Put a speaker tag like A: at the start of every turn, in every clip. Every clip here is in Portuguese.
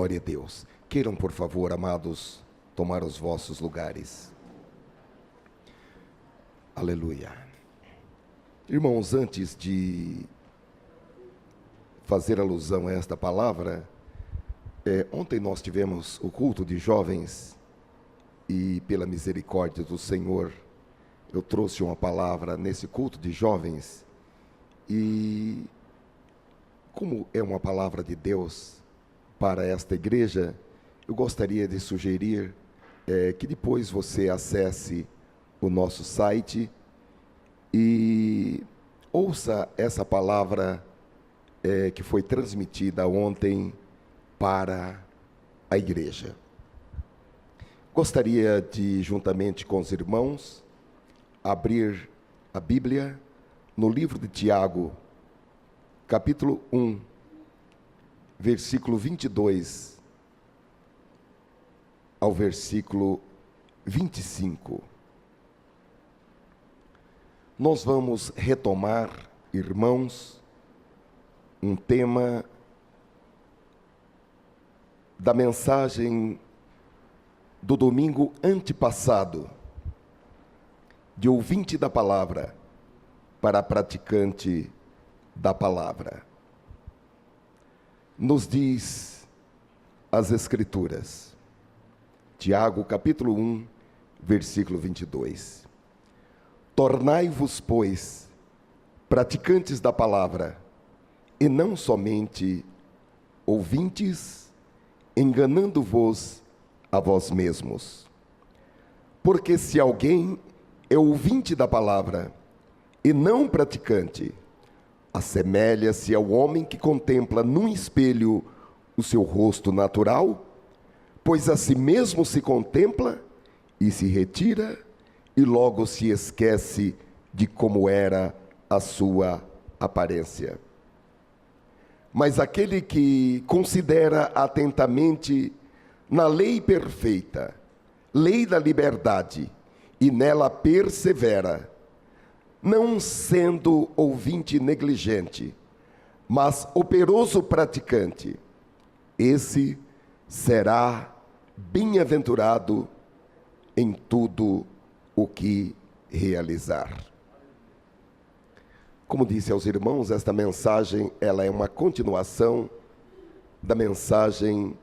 A: Glória a Deus. Queiram, por favor, amados, tomar os vossos lugares. Aleluia. Irmãos, antes de fazer alusão a esta palavra, ontem nós tivemos o culto de jovens e, pela misericórdia do Senhor, eu trouxe uma palavra nesse culto de jovens e, como é uma palavra de Deus para esta igreja, eu gostaria de sugerir que depois você acesse o nosso site e ouça essa palavra que foi transmitida ontem para a igreja. Gostaria de, juntamente com os irmãos, abrir a Bíblia no livro de Tiago, capítulo 1, versículo 22 ao versículo 25. Nós vamos retomar, irmãos, um tema da mensagem do domingo antepassado, de ouvinte da palavra para praticante da palavra. Nos diz as Escrituras, Tiago, capítulo 1, versículo 22. Tornai-vos, pois, praticantes da palavra, e não somente ouvintes, enganando-vos a vós mesmos. Porque se alguém é ouvinte da palavra e não praticante, assemelha-se ao homem que contempla num espelho o seu rosto natural, pois a si mesmo se contempla e se retira, e logo se esquece de como era a sua aparência. Mas aquele que considera atentamente na lei perfeita, lei da liberdade, e nela persevera, não sendo ouvinte negligente, mas operoso praticante, esse será bem-aventurado em tudo o que realizar. Como disse aos irmãos, esta mensagem ela é uma continuação da mensagem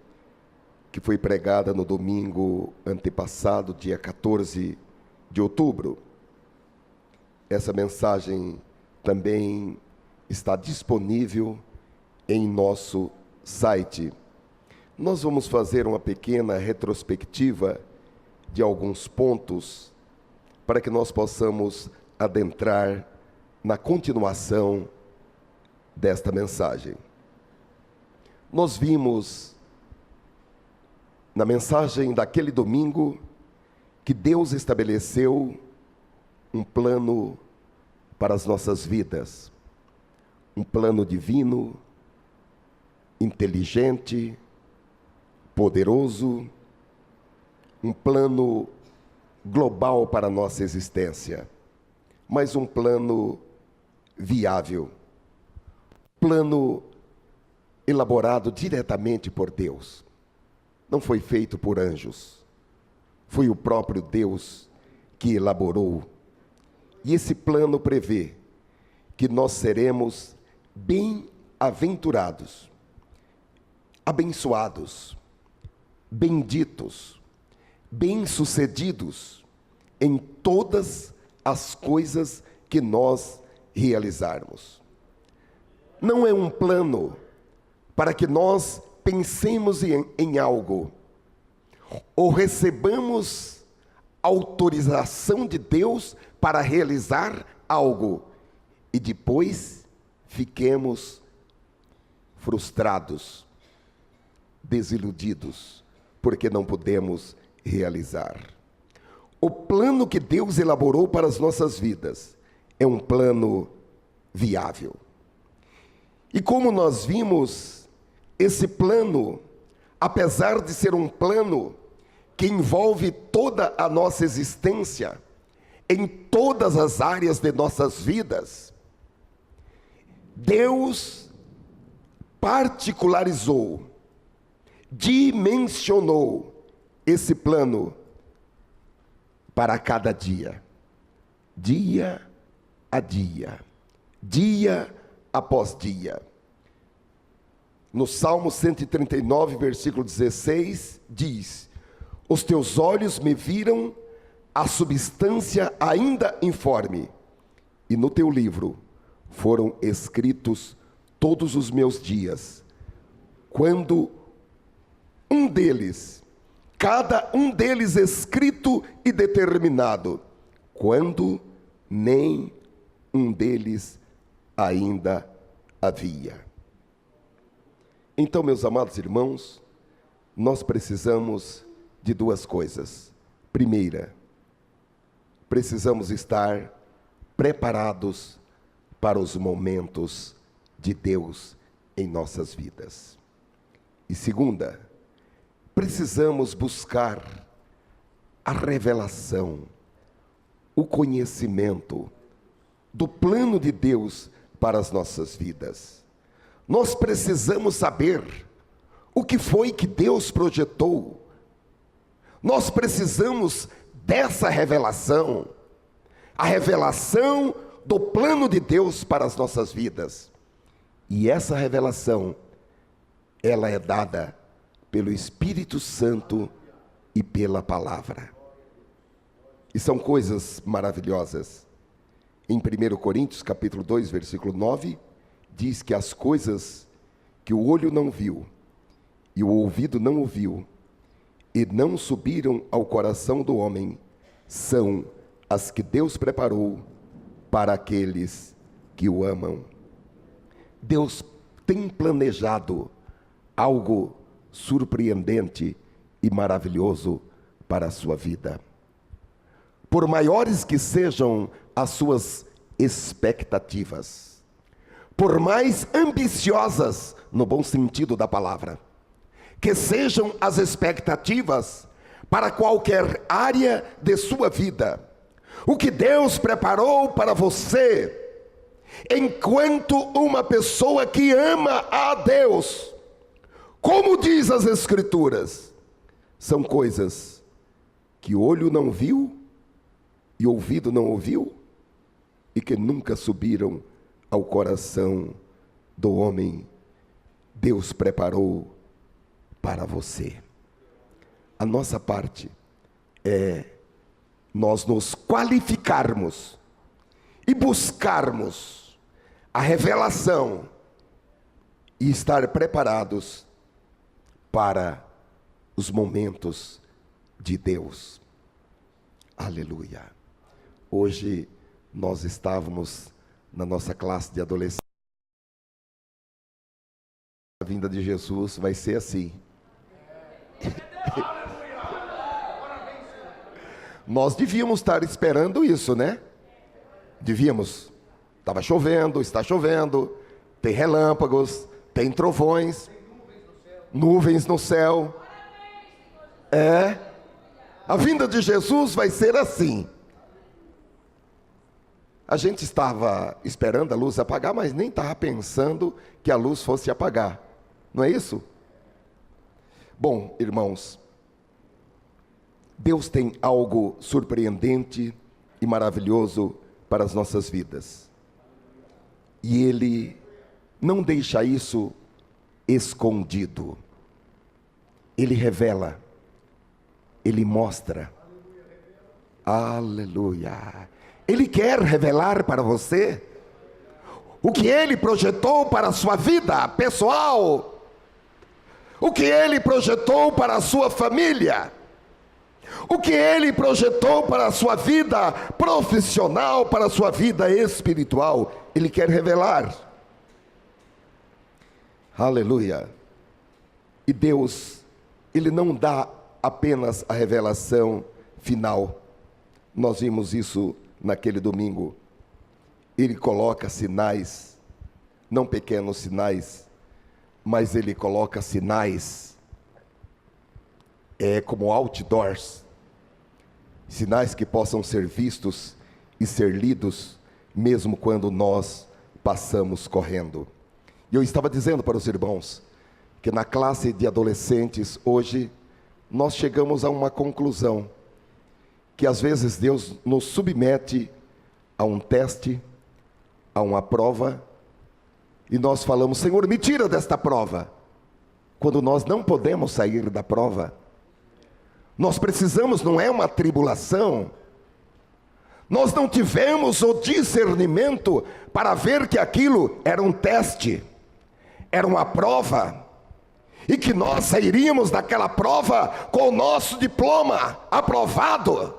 A: que foi pregada no domingo antepassado, dia 14 de outubro. Essa mensagem também está disponível em nosso site. Nós vamos fazer uma pequena retrospectiva de alguns pontos para que nós possamos adentrar na continuação desta mensagem. Nós vimos na mensagem daquele domingo que Deus estabeleceu um plano para as nossas vidas, um plano divino, inteligente, poderoso, um plano global para a nossa existência, mas um plano viável, plano elaborado diretamente por Deus. Não foi feito por anjos, foi o próprio Deus que elaborou. E esse plano prevê que nós seremos bem-aventurados, abençoados, benditos, bem-sucedidos em todas as coisas que nós realizarmos. Não é um plano para que nós pensemos em algo, ou recebamos autorização de Deus para realizar algo, e depois fiquemos frustrados, desiludidos, porque não podemos realizar. O plano que Deus elaborou para as nossas vidas é um plano viável. E como nós vimos, esse plano, apesar de ser um plano que envolve toda a nossa existência, em todas as áreas de nossas vidas, Deus particularizou dimensionou esse plano para cada dia, dia a dia, dia após dia. No Salmo 139, versículo 16, diz: os teus olhos me viram a substância ainda informe, e no teu livro foram escritos todos os meus dias, quando um deles, cada um deles escrito e determinado, quando nem um deles ainda havia. Então, meus amados irmãos, nós precisamos de duas coisas. Primeira, precisamos estar preparados para os momentos de Deus em nossas vidas. E segunda, precisamos buscar a revelação, o conhecimento do plano de Deus para as nossas vidas. Nós precisamos saber o que foi que Deus projetou. Nós precisamos dessa revelação, a revelação do plano de Deus para as nossas vidas. E essa revelação, ela é dada pelo Espírito Santo e pela palavra. E são coisas maravilhosas. Em 1 Coríntios, capítulo 2, versículo 9, diz que as coisas que o olho não viu, e o ouvido não ouviu, e não subiram ao coração do homem, são as que Deus preparou para aqueles que o amam. Deus tem planejado algo surpreendente e maravilhoso para a sua vida. Por maiores que sejam as suas expectativas, por mais ambiciosas, no bom sentido da palavra, que sejam as expectativas para qualquer área de sua vida, o que Deus preparou para você, enquanto uma pessoa que ama a Deus, como diz as Escrituras, são coisas que olho não viu e ouvido não ouviu, e que nunca subiram ao coração do homem. Deus preparou para você. A nossa parte é nós nos qualificarmos e buscarmos a revelação e estar preparados para os momentos de Deus. Aleluia. Hoje nós estávamos na nossa classe de adolescentes. A vinda de Jesus vai ser assim. Nós devíamos estar esperando isso, né? Devíamos. Estava chovendo, está chovendo, tem relâmpagos, tem trovões, nuvens no céu. A vinda de Jesus vai ser assim. A gente estava esperando a luz apagar, mas nem estava pensando que a luz fosse apagar. Não é isso? Bom, irmãos, Deus tem algo surpreendente e maravilhoso para as nossas vidas. E Ele não deixa isso escondido. Ele revela, Ele mostra. Aleluia. Ele quer revelar para você o que Ele projetou para a sua vida pessoal, o que Ele projetou para a sua família, o que Ele projetou para a sua vida profissional, para a sua vida espiritual. Ele quer revelar. Aleluia. E Deus, Ele não dá apenas a revelação final. Nós vimos isso naquele domingo. Ele coloca sinais, não pequenos sinais, mas Ele coloca sinais, como outdoors, sinais que possam ser vistos e ser lidos, mesmo quando nós passamos correndo. E eu estava dizendo para os irmãos, que na classe de adolescentes hoje nós chegamos a uma conclusão, que às vezes Deus nos submete a um teste, a uma prova, e nós falamos: Senhor, me tira desta prova, quando nós não podemos sair da prova. Nós precisamos, não é uma tribulação, nós não tivemos o discernimento para ver que aquilo era um teste, era uma prova, e que nós sairíamos daquela prova com o nosso diploma aprovado,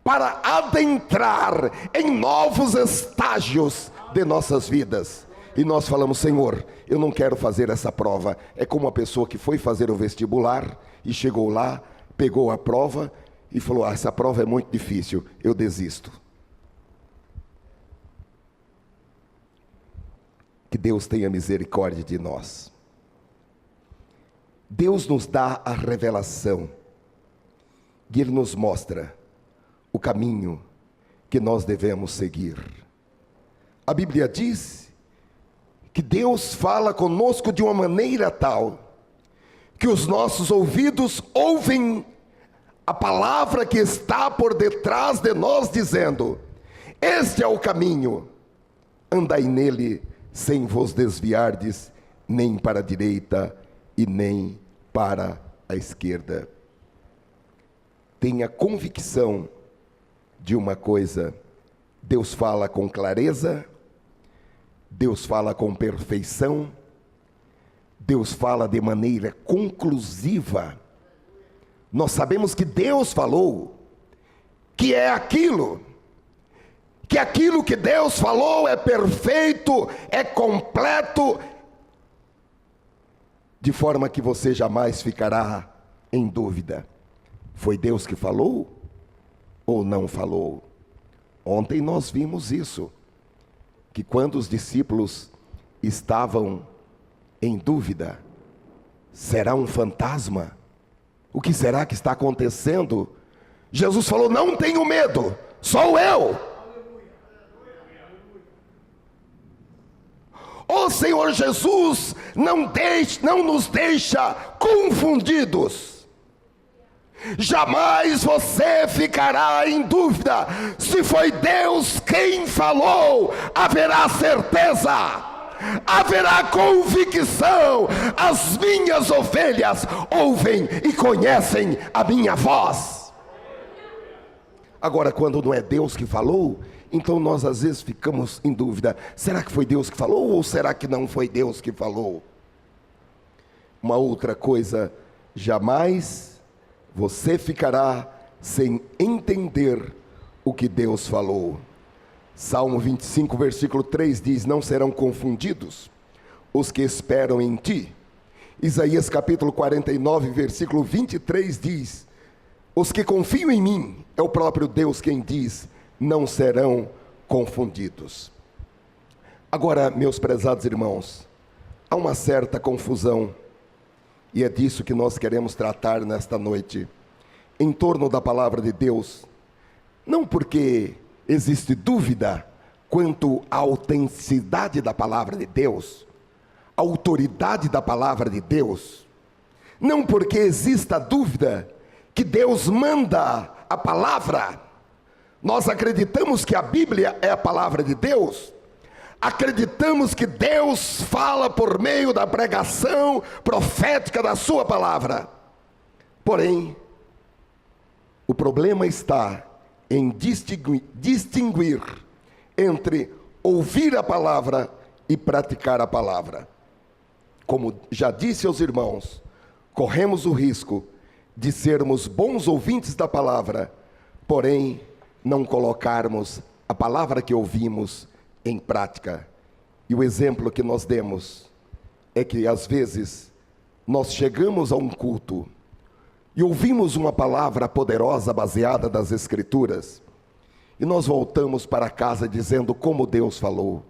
A: para adentrar em novos estágios de nossas vidas. E nós falamos: Senhor, eu não quero fazer essa prova. É como uma pessoa que foi fazer o vestibular e chegou lá, pegou a prova e falou: essa prova é muito difícil, eu desisto. Que Deus tenha misericórdia de nós. Deus nos dá a revelação e Ele nos mostra o caminho que nós devemos seguir. A Bíblia diz que Deus fala conosco de uma maneira tal que os nossos ouvidos ouvem a palavra que está por detrás de nós, dizendo: este é o caminho, andai nele, sem vos desviardes nem para a direita e nem para a esquerda. Tenha convicção de uma coisa: Deus fala com clareza, Deus fala com perfeição, Deus fala de maneira conclusiva. Nós sabemos que Deus falou, que é aquilo, que aquilo que Deus falou é perfeito, é completo, de forma que você jamais ficará em dúvida: foi Deus que falou ou não falou? Ontem nós vimos isso, que quando os discípulos estavam em dúvida: será um fantasma? O que será que está acontecendo? Jesus falou: não tenho medo, sou eu. O Senhor Jesus não nos deixa confundidos. Jamais você ficará em dúvida. Se foi Deus quem falou, haverá certeza, haverá convicção. As minhas ovelhas ouvem e conhecem a minha voz. Agora, quando não é Deus que falou, então nós às vezes ficamos em dúvida: será que foi Deus que falou ou será que não foi Deus que falou? Uma outra coisa: jamais você ficará sem entender o que Deus falou. Salmo 25, versículo 3 diz: não serão confundidos os que esperam em ti. Isaías capítulo 49, versículo 23 diz: os que confiam em mim, é o próprio Deus quem diz, não serão confundidos. Agora, meus prezados irmãos, há uma certa confusão, e é disso que nós queremos tratar nesta noite, em torno da palavra de Deus. Não porque existe dúvida quanto à autenticidade da palavra de Deus, a autoridade da palavra de Deus, não porque exista dúvida que Deus manda a palavra. Nós acreditamos que a Bíblia é a palavra de Deus, acreditamos que Deus fala por meio da pregação profética da sua palavra. Porém, o problema está em distinguir entre ouvir a palavra e praticar a palavra. Como já disse aos irmãos, corremos o risco de sermos bons ouvintes da palavra, porém não colocarmos a palavra que ouvimos em prática. E o exemplo que nós demos é que às vezes nós chegamos a um culto e ouvimos uma palavra poderosa baseada nas Escrituras, e nós voltamos para casa dizendo: como Deus falou,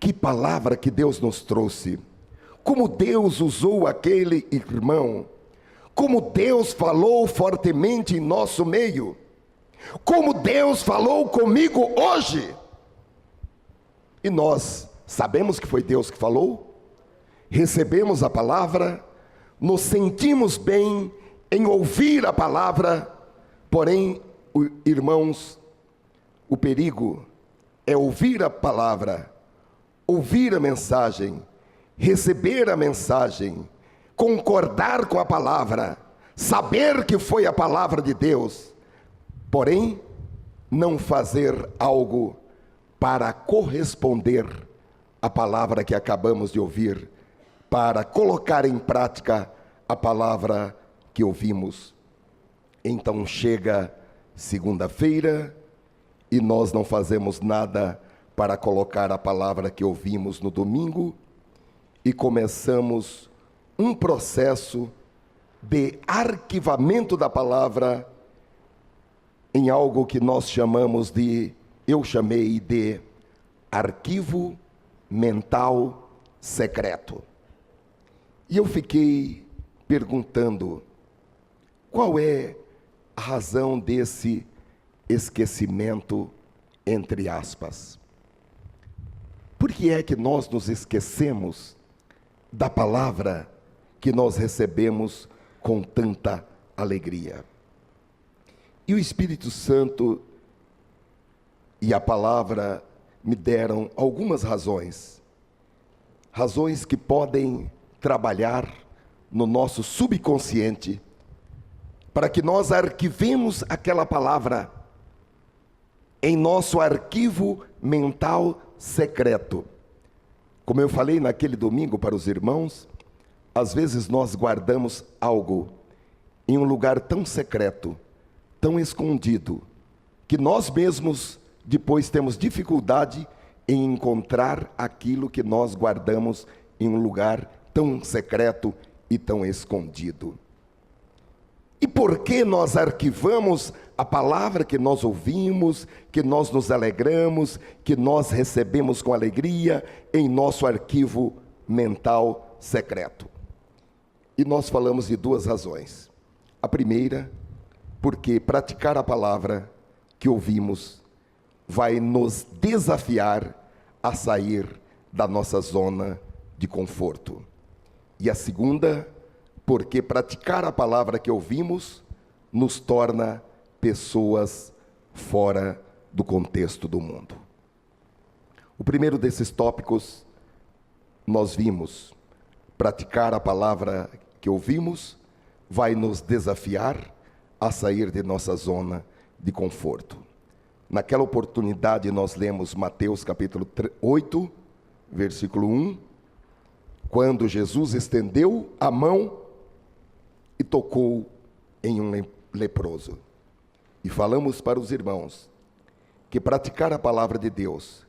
A: que palavra que Deus nos trouxe, como Deus usou aquele irmão, como Deus falou fortemente em nosso meio, como Deus falou comigo hoje. E nós Sabemos que foi Deus que falou, recebemos a palavra, nos sentimos bem em ouvir a palavra, porém, irmãos, o perigo é ouvir a palavra, ouvir a mensagem, receber a mensagem, concordar com a palavra, saber que foi a palavra de Deus, porém, não fazer algo para corresponder à palavra que acabamos de ouvir, para colocar em prática a palavra que ouvimos. Então chega segunda-feira e nós não fazemos nada para colocar a palavra que ouvimos no domingo e começamos um processo de arquivamento da palavra em algo que nós chamamos eu chamei de arquivo mental secreto. E eu fiquei perguntando, qual é a razão desse esquecimento, entre aspas? Por que é que nós nos esquecemos da palavra que nós recebemos com tanta alegria? E o Espírito Santo e a palavra me deram algumas razões que podem trabalhar no nosso subconsciente, para que nós arquivemos aquela palavra em nosso arquivo mental secreto. Como eu falei naquele domingo para os irmãos, às vezes nós guardamos algo em um lugar tão secreto, tão escondido, que nós mesmos depois temos dificuldade em encontrar aquilo que nós guardamos em um lugar tão secreto e tão escondido. E por que nós arquivamos a palavra que nós ouvimos, que nós nos alegramos, que nós recebemos com alegria em nosso arquivo mental secreto? E nós falamos de duas razões. A primeira, porque praticar a palavra que ouvimos vai nos desafiar a sair da nossa zona de conforto. E a segunda, porque praticar a palavra que ouvimos nos torna pessoas fora do contexto do mundo. O primeiro desses tópicos, nós vimos, praticar a palavra que ouvimos vai nos desafiar a sair de nossa zona de conforto. Naquela oportunidade nós lemos Mateus capítulo 8, versículo 1, quando Jesus estendeu a mão e tocou em um leproso. E falamos para os irmãos que praticar a palavra de Deus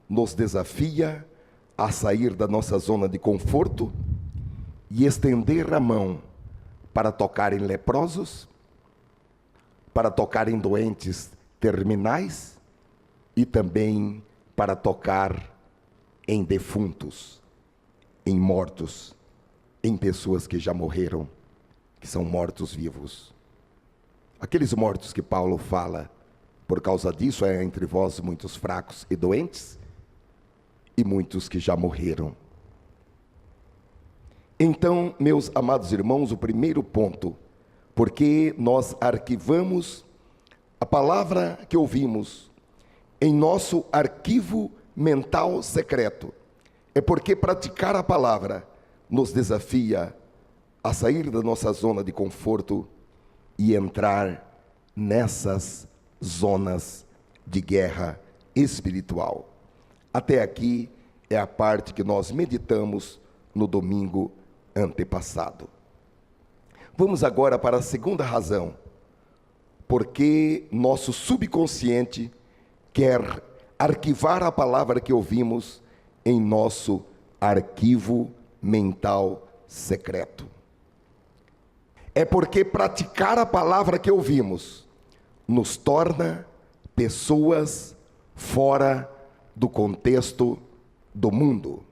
A: nos desafia a sair da nossa zona de conforto e estender a mão para tocar em leprosos, para tocar em doentes terminais e também para tocar em defuntos, em mortos, em pessoas que já morreram, que são mortos vivos. Aqueles mortos que Paulo fala, por causa disso há entre vós muitos fracos e doentes, e muitos que já morreram. Então, meus amados irmãos, o primeiro ponto, porque nós arquivamos a palavra que ouvimos em nosso arquivo mental secreto, é porque praticar a palavra nos desafia a sair da nossa zona de conforto e entrar nessas zonas de guerra espiritual. Até aqui é a parte que nós meditamos no domingo antepassado. Vamos agora para a segunda razão, porque nosso subconsciente quer arquivar a palavra que ouvimos em nosso arquivo mental secreto. É porque praticar a palavra que ouvimos nos torna pessoas fora do contexto do mundo.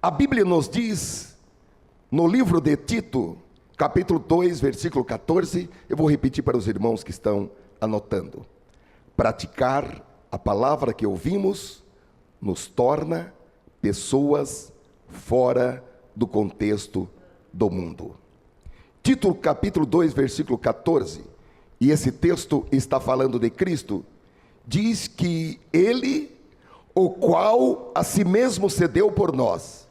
A: A Bíblia nos diz, no livro de Tito, capítulo 2, versículo 14, eu vou repetir para os irmãos que estão anotando. Praticar a palavra que ouvimos nos torna pessoas fora do contexto do mundo. Tito capítulo 2, versículo 14, e esse texto está falando de Cristo, diz que Ele, o qual a si mesmo se deu por nós,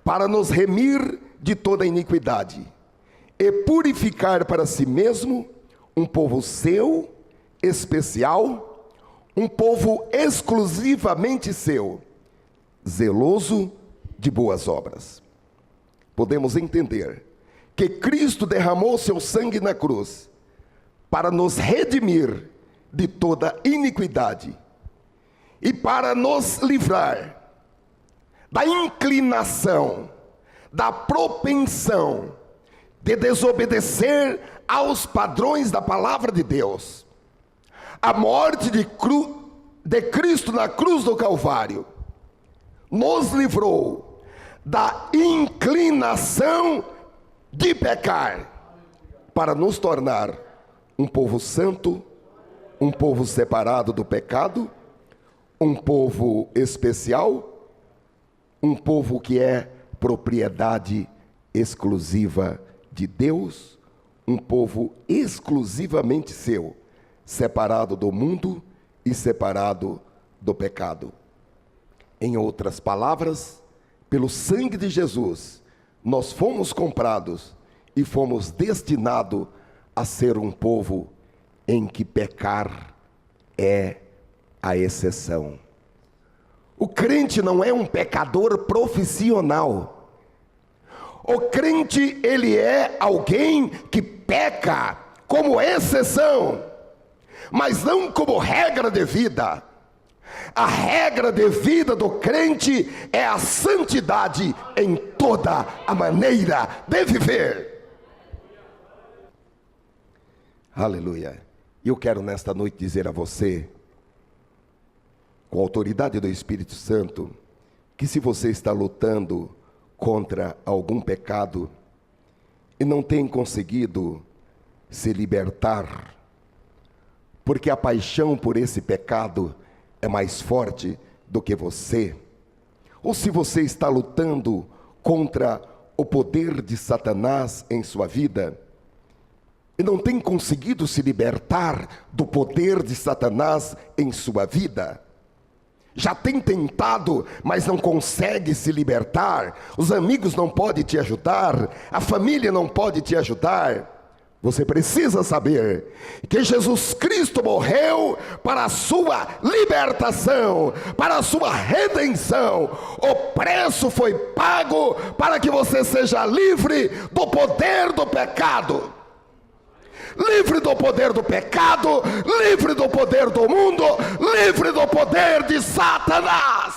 A: para nos remir de toda iniquidade, e purificar para si mesmo um povo seu, especial, um povo exclusivamente seu, zeloso de boas obras. Podemos entender que Cristo derramou seu sangue na cruz para nos redimir de toda iniquidade e para nos livrar da inclinação, da propensão de desobedecer aos padrões da palavra de Deus. A morte de Cristo na cruz do Calvário nos livrou da inclinação de pecar, para nos tornar um povo santo, um povo separado do pecado, um povo especial, um povo que é propriedade exclusiva de Deus, um povo exclusivamente seu, separado do mundo e separado do pecado. Em outras palavras, pelo sangue de Jesus, nós fomos comprados e fomos destinados a ser um povo em que pecar é a exceção. O crente não é um pecador profissional. O crente, ele é alguém que peca como exceção, mas não como regra de vida. A regra de vida do crente é a santidade em toda a maneira de viver. Aleluia. E eu quero nesta noite dizer a você, com a autoridade do Espírito Santo, que se você está lutando contra algum pecado e não tem conseguido se libertar, porque a paixão por esse pecado é mais forte do que você, ou se você está lutando contra o poder de Satanás em sua vida e não tem conseguido se libertar do poder de Satanás em sua vida, já tem tentado, mas não consegue se libertar, os amigos não podem te ajudar, a família não pode te ajudar, você precisa saber que Jesus Cristo morreu para a sua libertação, para a sua redenção. O preço foi pago para que você seja livre do poder do pecado. Livre do poder do pecado, livre do poder do mundo, livre do poder de Satanás.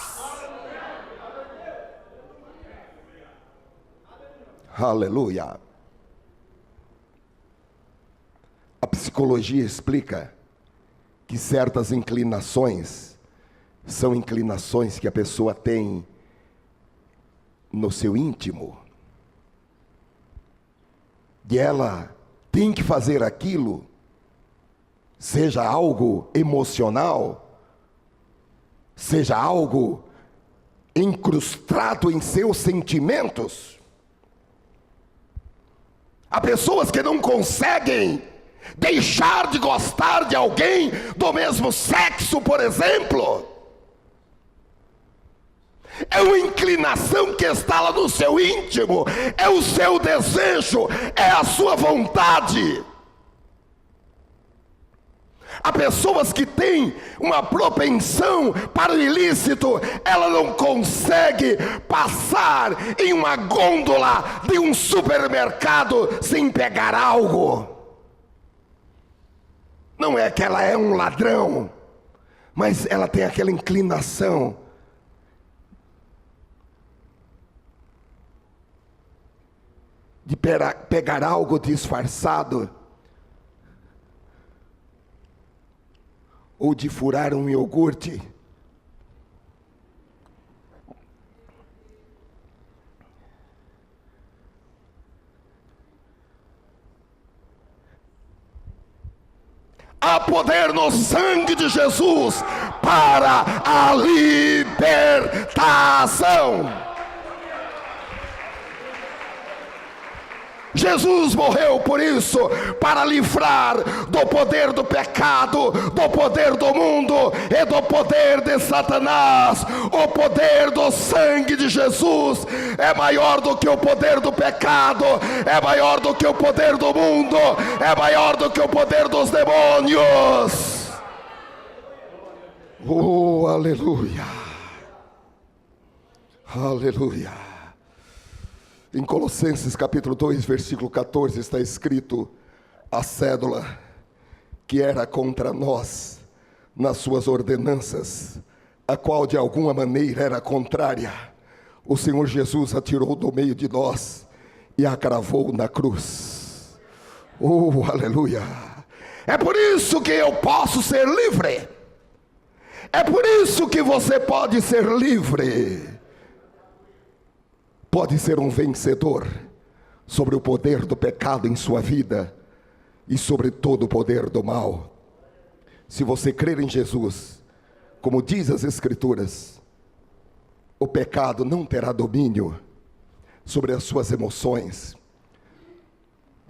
A: Aleluia. A psicologia explica que certas inclinações são inclinações que a pessoa tem no seu íntimo, e ela tem que fazer aquilo, seja algo emocional, seja algo incrustado em seus sentimentos. Há pessoas que não conseguem deixar de gostar de alguém do mesmo sexo, por exemplo. É uma inclinação que está lá no seu íntimo, é o seu desejo, é a sua vontade. Há pessoas que têm uma propensão para o ilícito, ela não consegue passar em uma gôndola de um supermercado sem pegar algo. Não é que ela é um ladrão, mas ela tem aquela inclinação de pegar algo disfarçado, ou de furar um iogurte. Há poder no sangue de Jesus para a libertação. Jesus morreu por isso, para livrar do poder do pecado, do poder do mundo e do poder de Satanás. O poder do sangue de Jesus é maior do que o poder do pecado, é maior do que o poder do mundo, é maior do que o poder dos demônios. Oh, aleluia, aleluia. Em Colossenses capítulo 2, versículo 14, está escrito: a cédula que era contra nós nas suas ordenanças, a qual de alguma maneira era contrária, o Senhor Jesus a tirou do meio de nós e a cravou na cruz. Oh, aleluia! É por isso que eu posso ser livre. É por isso que você pode ser livre. Pode ser um vencedor sobre o poder do pecado em sua vida e sobre todo o poder do mal. Se você crer em Jesus, como diz as Escrituras, o pecado não terá domínio sobre as suas emoções,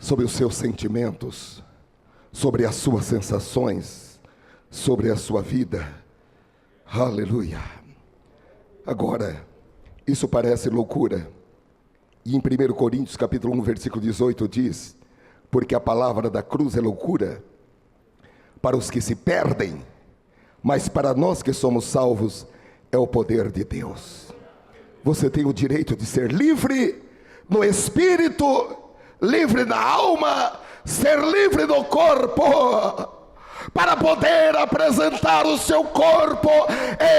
A: sobre os seus sentimentos, sobre as suas sensações, sobre a sua vida. Aleluia! Agora, isso parece loucura. E em 1 Coríntios capítulo 1, versículo 18 diz: porque a palavra da cruz é loucura para os que se perdem, mas para nós que somos salvos é o poder de Deus. Você tem o direito de ser livre no espírito, livre na alma, ser livre no corpo, para poder apresentar o seu corpo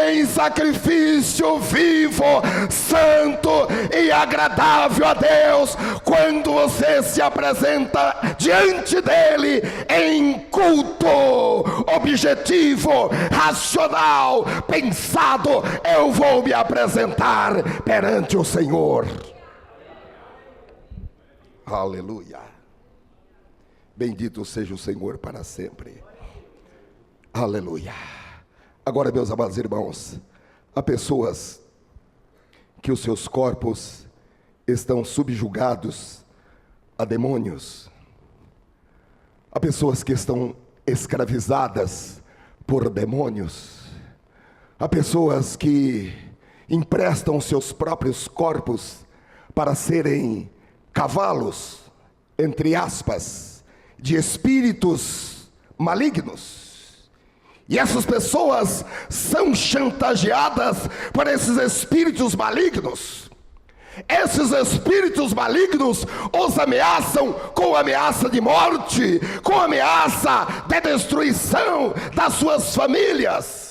A: em sacrifício vivo, santo e agradável a Deus. Quando você se apresenta diante dele em culto objetivo, racional, pensado, eu vou me apresentar perante o Senhor. Aleluia! Bendito seja o Senhor para sempre. Aleluia. Agora, meus amados irmãos, há pessoas que os seus corpos estão subjugados a demônios. Há pessoas que estão escravizadas por demônios. Há pessoas que emprestam seus próprios corpos para serem cavalos, entre aspas, de espíritos malignos. E essas pessoas são chantageadas por esses espíritos malignos. Esses espíritos malignos os ameaçam com ameaça de morte, com ameaça de destruição das suas famílias.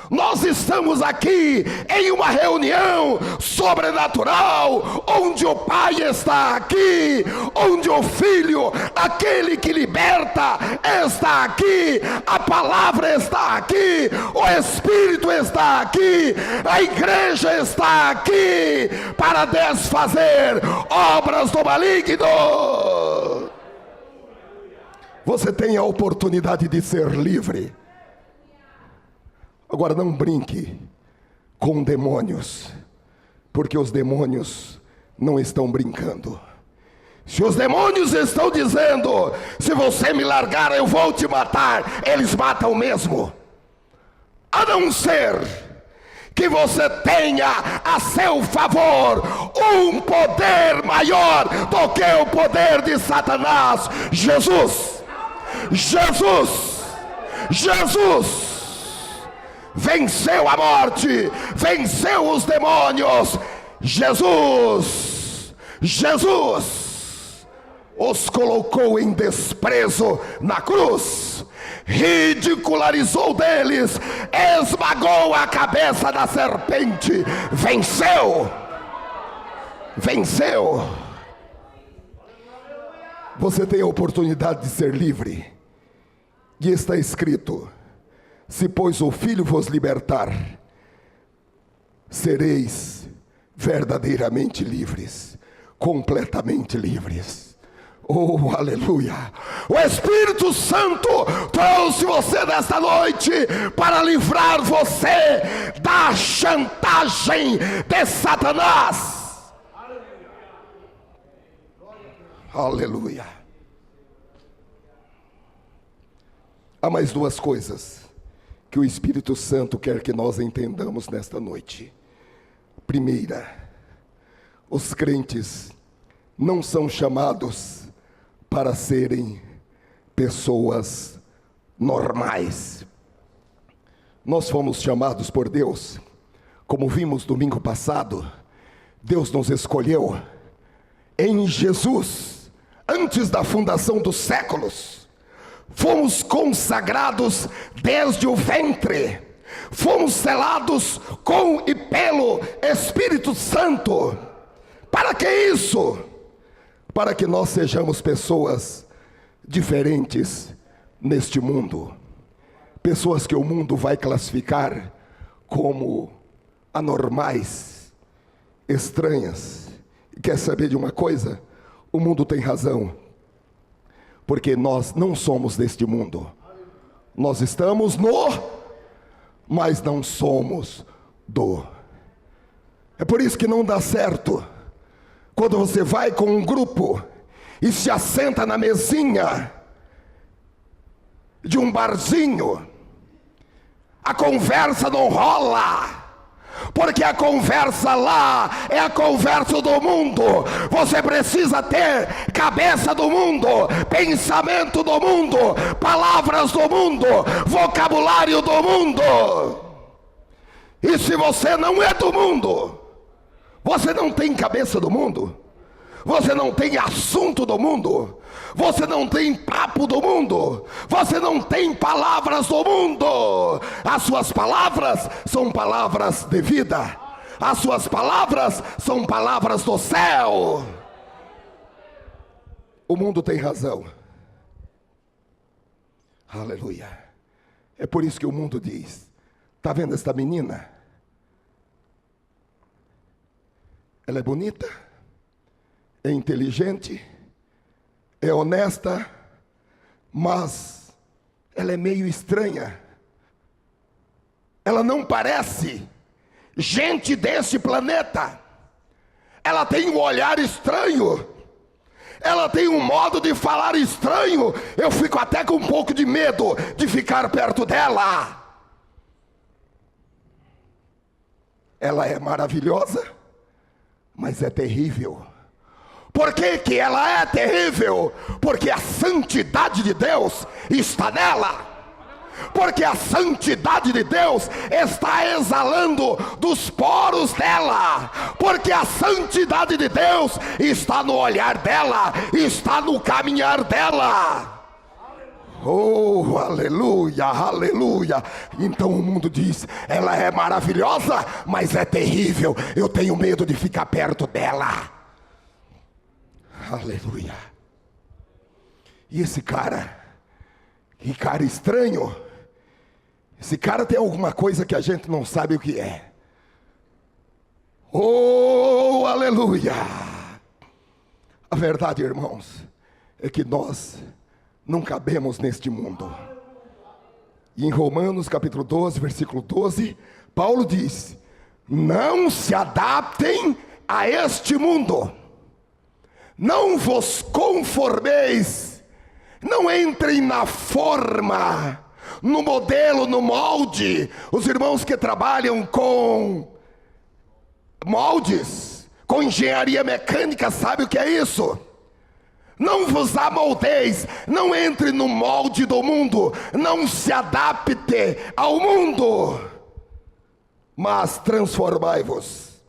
A: Nós estamos aqui em uma reunião sobrenatural, onde o Pai está aqui, onde o Filho, aquele que liberta, está aqui, a palavra está aqui, o Espírito está aqui, a igreja está aqui, para desfazer obras do maligno. Você tem a oportunidade de ser livre. Agora, não brinque com demônios, porque os demônios não estão brincando. Se os demônios estão dizendo: se você me largar eu vou te matar, eles matam mesmo. A não ser que você tenha a seu favor um poder maior do que o poder de Satanás. Jesus venceu a morte, venceu os demônios. Jesus os colocou em desprezo na cruz, ridicularizou deles, esmagou a cabeça da serpente, venceu. Você tem a oportunidade de ser livre, e está escrito: se pois o Filho vos libertar, sereis verdadeiramente livres, completamente livres. Oh, aleluia. O Espírito Santo trouxe você nesta noite para livrar você da chantagem de Satanás. Aleluia. Há mais duas coisas que o Espírito Santo quer que nós entendamos nesta noite. Primeira, os crentes não são chamados para serem pessoas normais. Nós fomos chamados por Deus, como vimos domingo passado. Deus nos escolheu em Jesus, antes da fundação dos séculos. Fomos consagrados desde o ventre, fomos selados com e pelo Espírito Santo. Para que isso? Para que nós sejamos pessoas diferentes neste mundo. Pessoas que o mundo vai classificar como anormais, estranhas. E quer saber de uma coisa? O mundo tem razão. Porque nós não somos deste mundo. Nós estamos no, mas não somos do. É por isso que não dá certo quando você vai com um grupo e se assenta na mesinha de um barzinho. A conversa não rola, porque a conversa lá é a conversa do mundo. Você precisa ter cabeça do mundo, pensamento do mundo, palavras do mundo, vocabulário do mundo. E se você não é do mundo, você não tem cabeça do mundo, você não tem assunto do mundo, você não tem papo do mundo, você não tem palavras do mundo. As suas palavras são palavras de vida, as suas palavras são palavras do céu. O mundo tem razão. Aleluia. É por isso que o mundo diz: está vendo esta menina? Ela é bonita, é inteligente, é honesta, mas ela é meio estranha. Ela não parece gente desse planeta. Ela tem um olhar estranho. Ela tem um modo de falar estranho. Eu fico até com um pouco de medo de ficar perto dela. Ela é maravilhosa, mas é terrível. Por que que ela é terrível? Porque a santidade de Deus está nela. Porque a santidade de Deus está exalando dos poros dela. Porque a santidade de Deus está no olhar dela, está no caminhar dela. Oh, aleluia, aleluia. Então o mundo diz: ela é maravilhosa, mas é terrível. Eu tenho medo de ficar perto dela. Aleluia. E esse cara, que cara estranho. Esse cara tem alguma coisa que a gente não sabe o que é. Oh, aleluia. A verdade, irmãos, é que nós não cabemos neste mundo. E em Romanos capítulo 12, versículo 12, Paulo diz: não se adaptem a este mundo, não vos conformeis, não entrem na forma, no modelo, no molde. Os irmãos que trabalham com moldes, com engenharia mecânica, sabem o que é isso? Não vos amoldeis, não entre no molde do mundo, não se adapte ao mundo, mas transformai-vos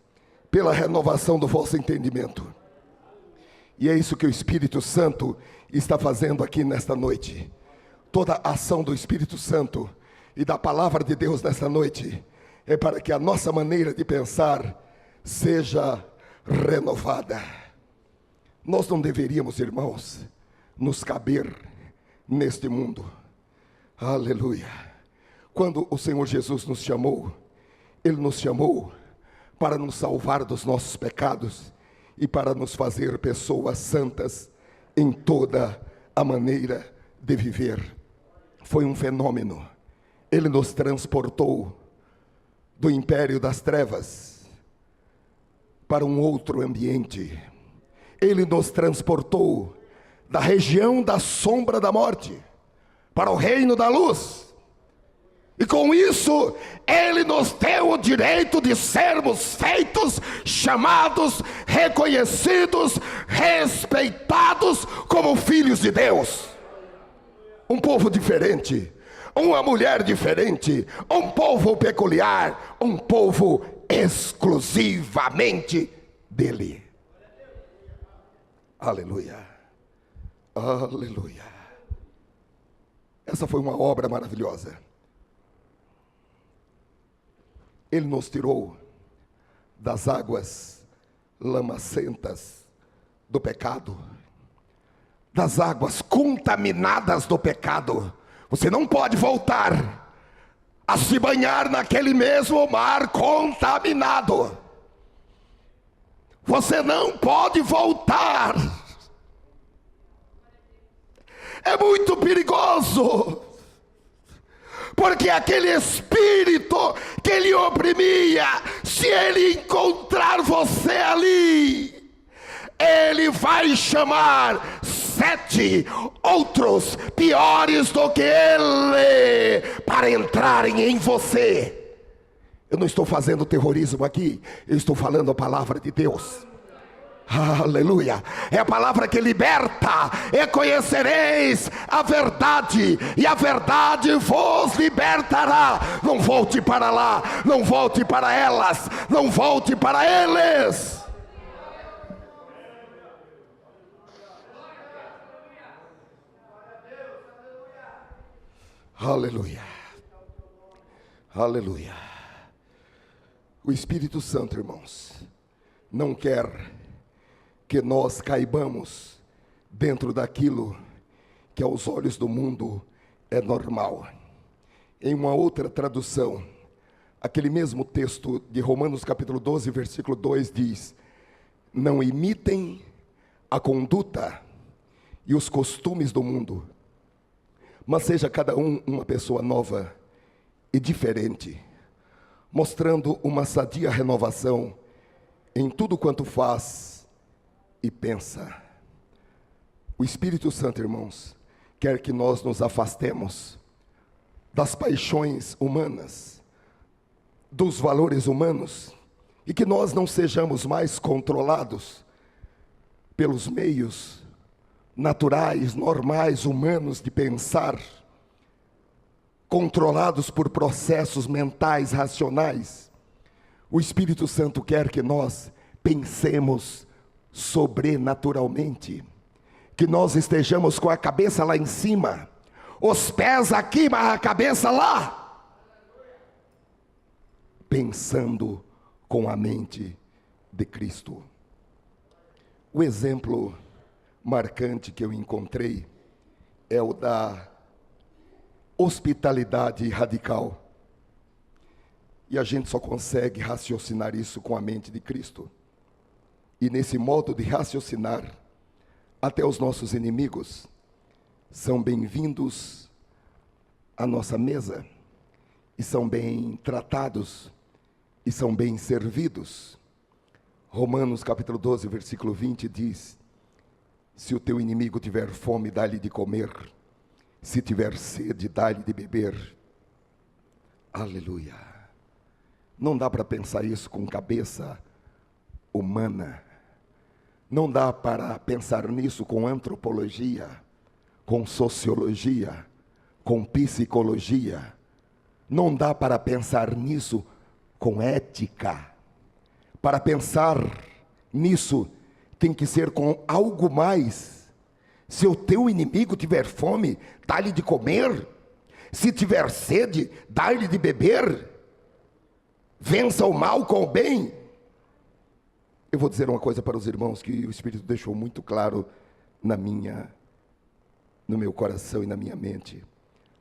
A: pela renovação do vosso entendimento. E é isso que o Espírito Santo está fazendo aqui nesta noite. Toda a ação do Espírito Santo e da palavra de Deus nesta noite é para que a nossa maneira de pensar seja renovada. Nós não deveríamos, irmãos, nos caber neste mundo. Aleluia. Quando o Senhor Jesus nos chamou, Ele nos chamou para nos salvar dos nossos pecados e para nos fazer pessoas santas em toda a maneira de viver. Foi um fenômeno. Ele nos transportou do império das trevas para um outro ambiente. Ele nos transportou da região da sombra da morte para o reino da luz. E com isso, Ele nos deu o direito de sermos feitos, chamados, reconhecidos, respeitados como filhos de Deus. Um povo diferente, uma mulher diferente, um povo peculiar, um povo exclusivamente dele. Aleluia, aleluia. Essa foi uma obra maravilhosa. Ele nos tirou das águas lamacentas do pecado, das águas contaminadas do pecado. Você não pode voltar a se banhar naquele mesmo mar contaminado. Você não pode voltar. É muito perigoso. Porque aquele espírito que lhe oprimia, se ele encontrar você ali, ele vai chamar 7 outros piores do que ele para entrarem em você. Eu não estou fazendo terrorismo aqui, eu estou falando a palavra de Deus. Aleluia, é a palavra que liberta. E conhecereis a verdade, e a verdade vos libertará. Não volte para lá, não volte para elas, não volte para eles. Aleluia, aleluia. O Espírito Santo, irmãos, não quer que nós caibamos dentro daquilo que aos olhos do mundo é normal. Em uma outra tradução, aquele mesmo texto de Romanos capítulo 12, versículo 2 diz: não imitem a conduta e os costumes do mundo, mas seja cada um uma pessoa nova e diferente, mostrando uma sadia renovação em tudo quanto faz e pensa. O Espírito Santo, irmãos, quer que nós nos afastemos das paixões humanas, dos valores humanos, e que nós não sejamos mais controlados pelos meios naturais, normais, humanos de pensar, controlados por processos mentais, racionais. O Espírito Santo quer que nós pensemos sobrenaturalmente, que nós estejamos com a cabeça lá em cima, os pés aqui, mas a cabeça lá, pensando com a mente de Cristo. O exemplo marcante que eu encontrei é o da hospitalidade radical, e a gente só consegue raciocinar isso com a mente de Cristo. E nesse modo de raciocinar, até os nossos inimigos são bem-vindos à nossa mesa, e são bem tratados, e são bem servidos. Romanos capítulo 12, versículo 20 diz: se o teu inimigo tiver fome, dá-lhe de comer, se tiver sede, dá-lhe de beber. Aleluia. Não dá para pensar isso com cabeça humana. Não dá para pensar nisso com antropologia, com sociologia, com psicologia. Não dá para pensar nisso com ética. Para pensar nisso tem que ser com algo mais. Se o teu inimigo tiver fome, dá-lhe de comer. Se tiver sede, dá-lhe de beber. Vença o mal com o bem. Eu vou dizer uma coisa para os irmãos que o Espírito deixou muito claro no meu coração e na minha mente.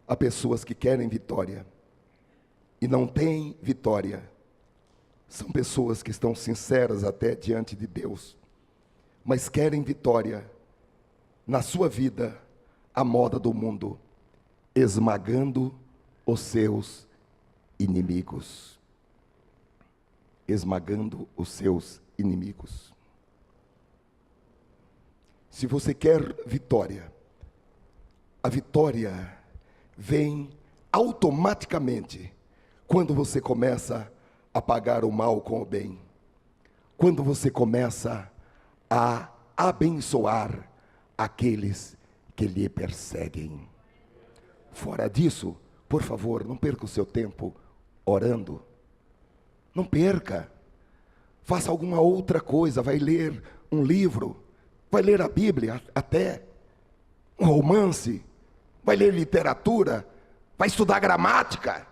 A: Há pessoas que querem vitória e não têm vitória. São pessoas que estão sinceras até diante de Deus, mas querem vitória na sua vida a moda do mundo, esmagando os seus inimigos. Esmagando os seus inimigos. Se você quer vitória, a vitória vem automaticamente quando você começa a pagar o mal com o bem. Quando você começa a abençoar aqueles que lhe perseguem. Fora disso, por favor, não perca o seu tempo orando. Não perca. Faça alguma outra coisa. Vai ler um livro. Vai ler a Bíblia até. Um romance. Vai ler literatura. Vai estudar gramática.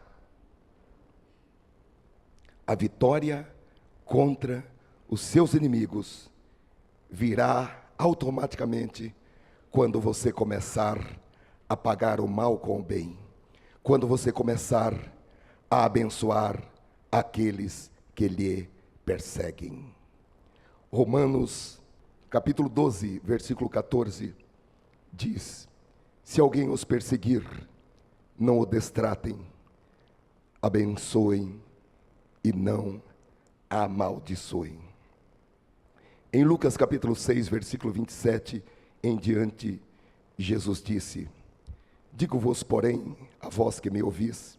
A: A vitória contra os seus inimigos virá automaticamente quando você começar a pagar o mal com o bem. Quando você começar a abençoar aqueles que lhe perseguem. Romanos, capítulo 12, versículo 14, diz: se alguém os perseguir, não o destratem, abençoem e não amaldiçoem. Em Lucas capítulo 6, versículo 27 em diante, Jesus disse: digo-vos, porém, a vós que me ouvis,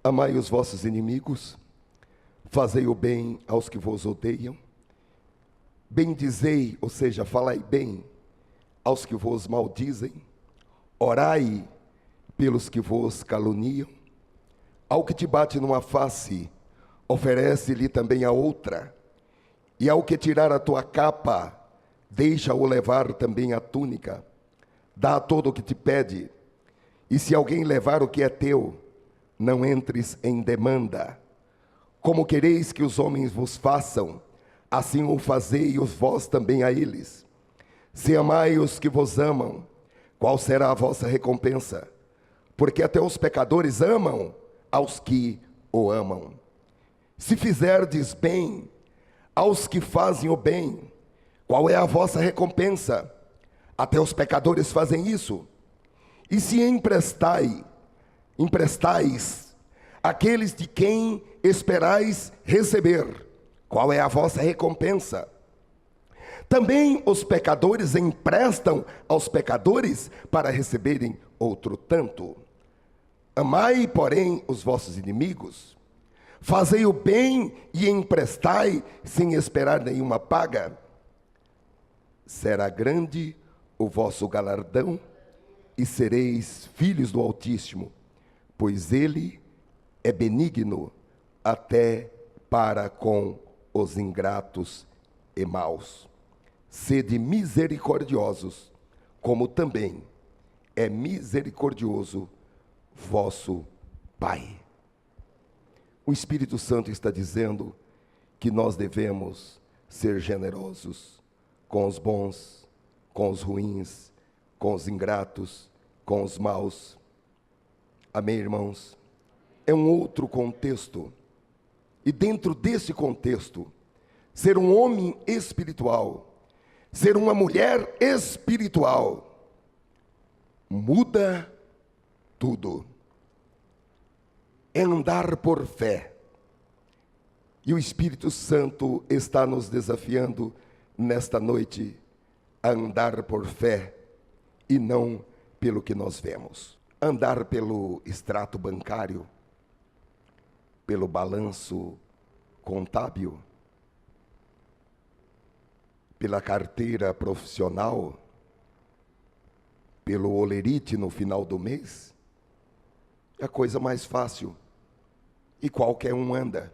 A: amai os vossos inimigos, fazei o bem aos que vos odeiam, bendizei, ou seja, falai bem aos que vos maldizem, orai pelos que vos caluniam, ao que te bate numa face, oferece-lhe também a outra, e ao que tirar a tua capa, deixa-o levar também a túnica. Dá todo o que te pede, e se alguém levar o que é teu, não entres em demanda. Como quereis que os homens vos façam, assim o fazei vós também a eles. Se amai os que vos amam, qual será a vossa recompensa? Porque até os pecadores amam aos que o amam. Se fizerdes bem aos que fazem o bem, qual é a vossa recompensa? Até os pecadores fazem isso. E se emprestais aqueles de quem esperais receber, qual é a vossa recompensa? Também os pecadores emprestam aos pecadores para receberem outro tanto. Amai, porém, os vossos inimigos, fazei o bem e emprestai sem esperar nenhuma paga. Será grande o vosso galardão e sereis filhos do Altíssimo, pois ele é benigno até para com os ingratos e maus. Sede misericordiosos, como também é misericordioso vosso Pai. O Espírito Santo está dizendo que nós devemos ser generosos com os bons, com os ruins, com os ingratos, com os maus. Amém, irmãos? É um outro contexto. E dentro desse contexto, ser um homem espiritual, ser uma mulher espiritual, muda tudo. É andar por fé. E o Espírito Santo está nos desafiando nesta noite a andar por fé e não pelo que nós vemos. Andar pelo extrato bancário, pelo balanço contábil, pela carteira profissional, pelo olerite no final do mês, é a coisa mais fácil. E qualquer um anda.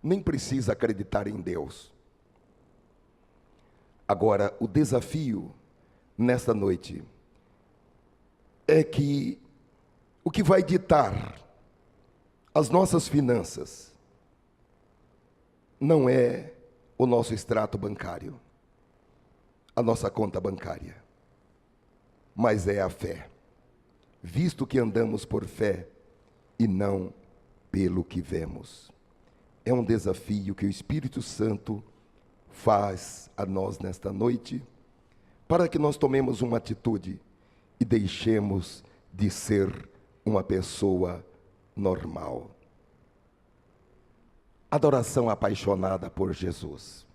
A: Nem precisa acreditar em Deus. Agora, o desafio nesta noite é que o que vai ditar as nossas finanças não é o nosso extrato bancário, a nossa conta bancária, mas é a fé, visto que andamos por fé e não pelo que vemos. É um desafio que o Espírito Santo faz a nós nesta noite, para que nós tomemos uma atitude e deixemos de ser uma pessoa normal. Adoração apaixonada por Jesus.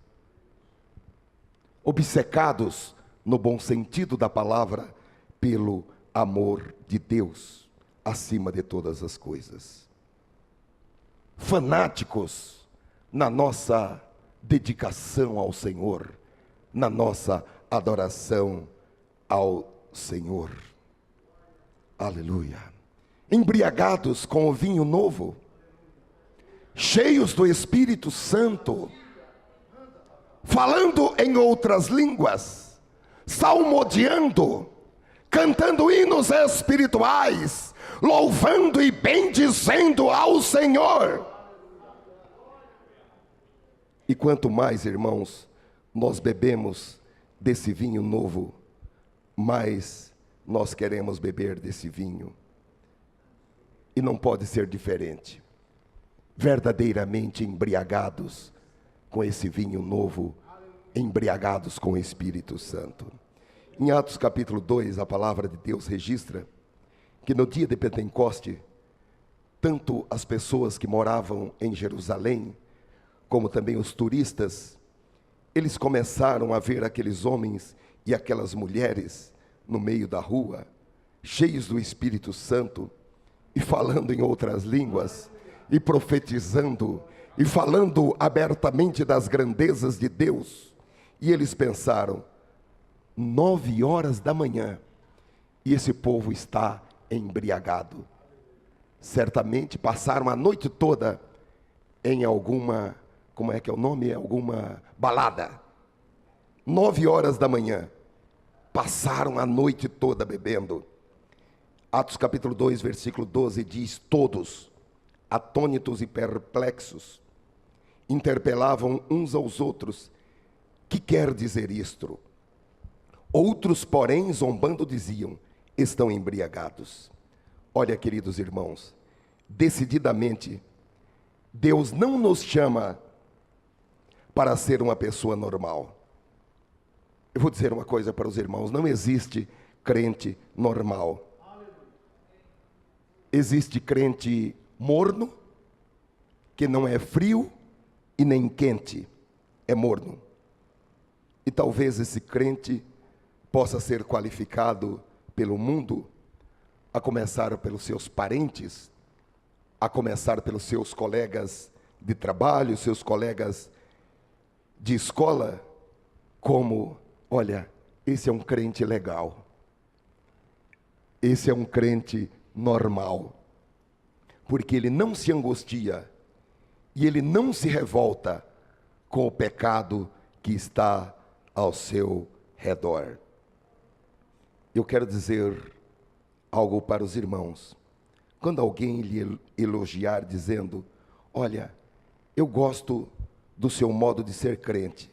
A: Obcecados, no bom sentido da palavra, pelo amor de Deus, acima de todas as coisas. Fanáticos na nossa dedicação ao Senhor, na nossa adoração ao Senhor. Aleluia. Embriagados com o vinho novo, cheios do Espírito Santo, falando em outras línguas, salmodiando, cantando hinos espirituais, louvando e bendizendo ao Senhor. E quanto mais, irmãos, nós bebemos desse vinho novo, mais nós queremos beber desse vinho. E não pode ser diferente. Verdadeiramente embriagados com esse vinho novo, embriagados com o Espírito Santo. Em Atos capítulo 2, a palavra de Deus registra que no dia de Pentecoste, tanto as pessoas que moravam em Jerusalém, como também os turistas, eles começaram a ver aqueles homens e aquelas mulheres no meio da rua, cheios do Espírito Santo, e falando em outras línguas, e profetizando, e falando abertamente das grandezas de Deus. E eles pensaram, 9 horas da manhã, e esse povo está embriagado. Certamente passaram a noite toda em alguma, como é que é o nome? Alguma balada. 9 horas da manhã, passaram a noite toda bebendo. Atos capítulo 2, versículo 12 diz, todos, atônitos e perplexos, interpelavam uns aos outros, que quer dizer isto? Outros, porém, zombando, diziam, estão embriagados. Olha, queridos irmãos, decididamente, Deus não nos chama para ser uma pessoa normal. Eu vou dizer uma coisa para os irmãos, não existe crente normal. Existe crente morno, que não é frio e nem quente, é morno. E talvez esse crente possa ser qualificado pelo mundo, a começar pelos seus parentes, a começar pelos seus colegas de trabalho, seus colegas de escola, como, olha, esse é um crente legal, esse é um crente normal, porque ele não se angustia e ele não se revolta com o pecado que está ao seu redor. Eu quero dizer algo para os irmãos. Quando alguém lhe elogiar dizendo, olha, eu gosto do seu modo de ser crente,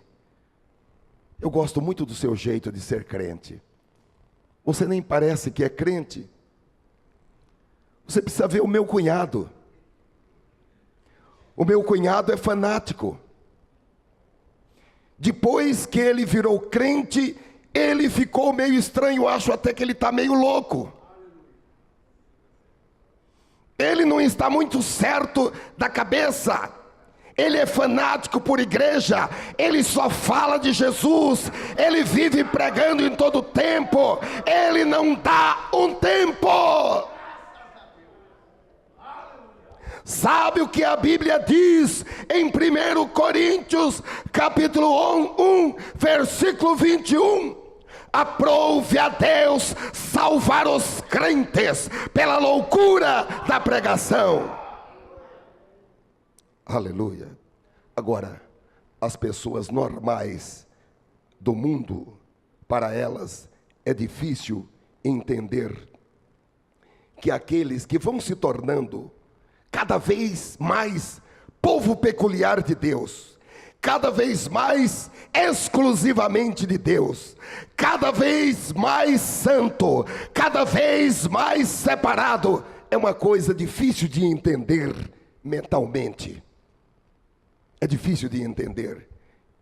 A: eu gosto muito do seu jeito de ser crente, você nem parece que é crente. Você precisa ver o meu cunhado. O meu cunhado é fanático. Depois que ele virou crente, ele ficou meio estranho, eu acho até que ele está meio louco. Ele não está muito certo da cabeça. Ele é fanático por igreja, ele só fala de Jesus, ele vive pregando em todo tempo, ele não dá um tempo. Sabe o que a Bíblia diz em 1 Coríntios, capítulo 1, versículo 21? Aprove a Deus salvar os crentes pela loucura da pregação. Aleluia. Agora, as pessoas normais do mundo, para elas é difícil entender que aqueles que vão se tornando cada vez mais povo peculiar de Deus, cada vez mais exclusivamente de Deus, cada vez mais santo, cada vez mais separado, é uma coisa difícil de entender mentalmente. É difícil de entender.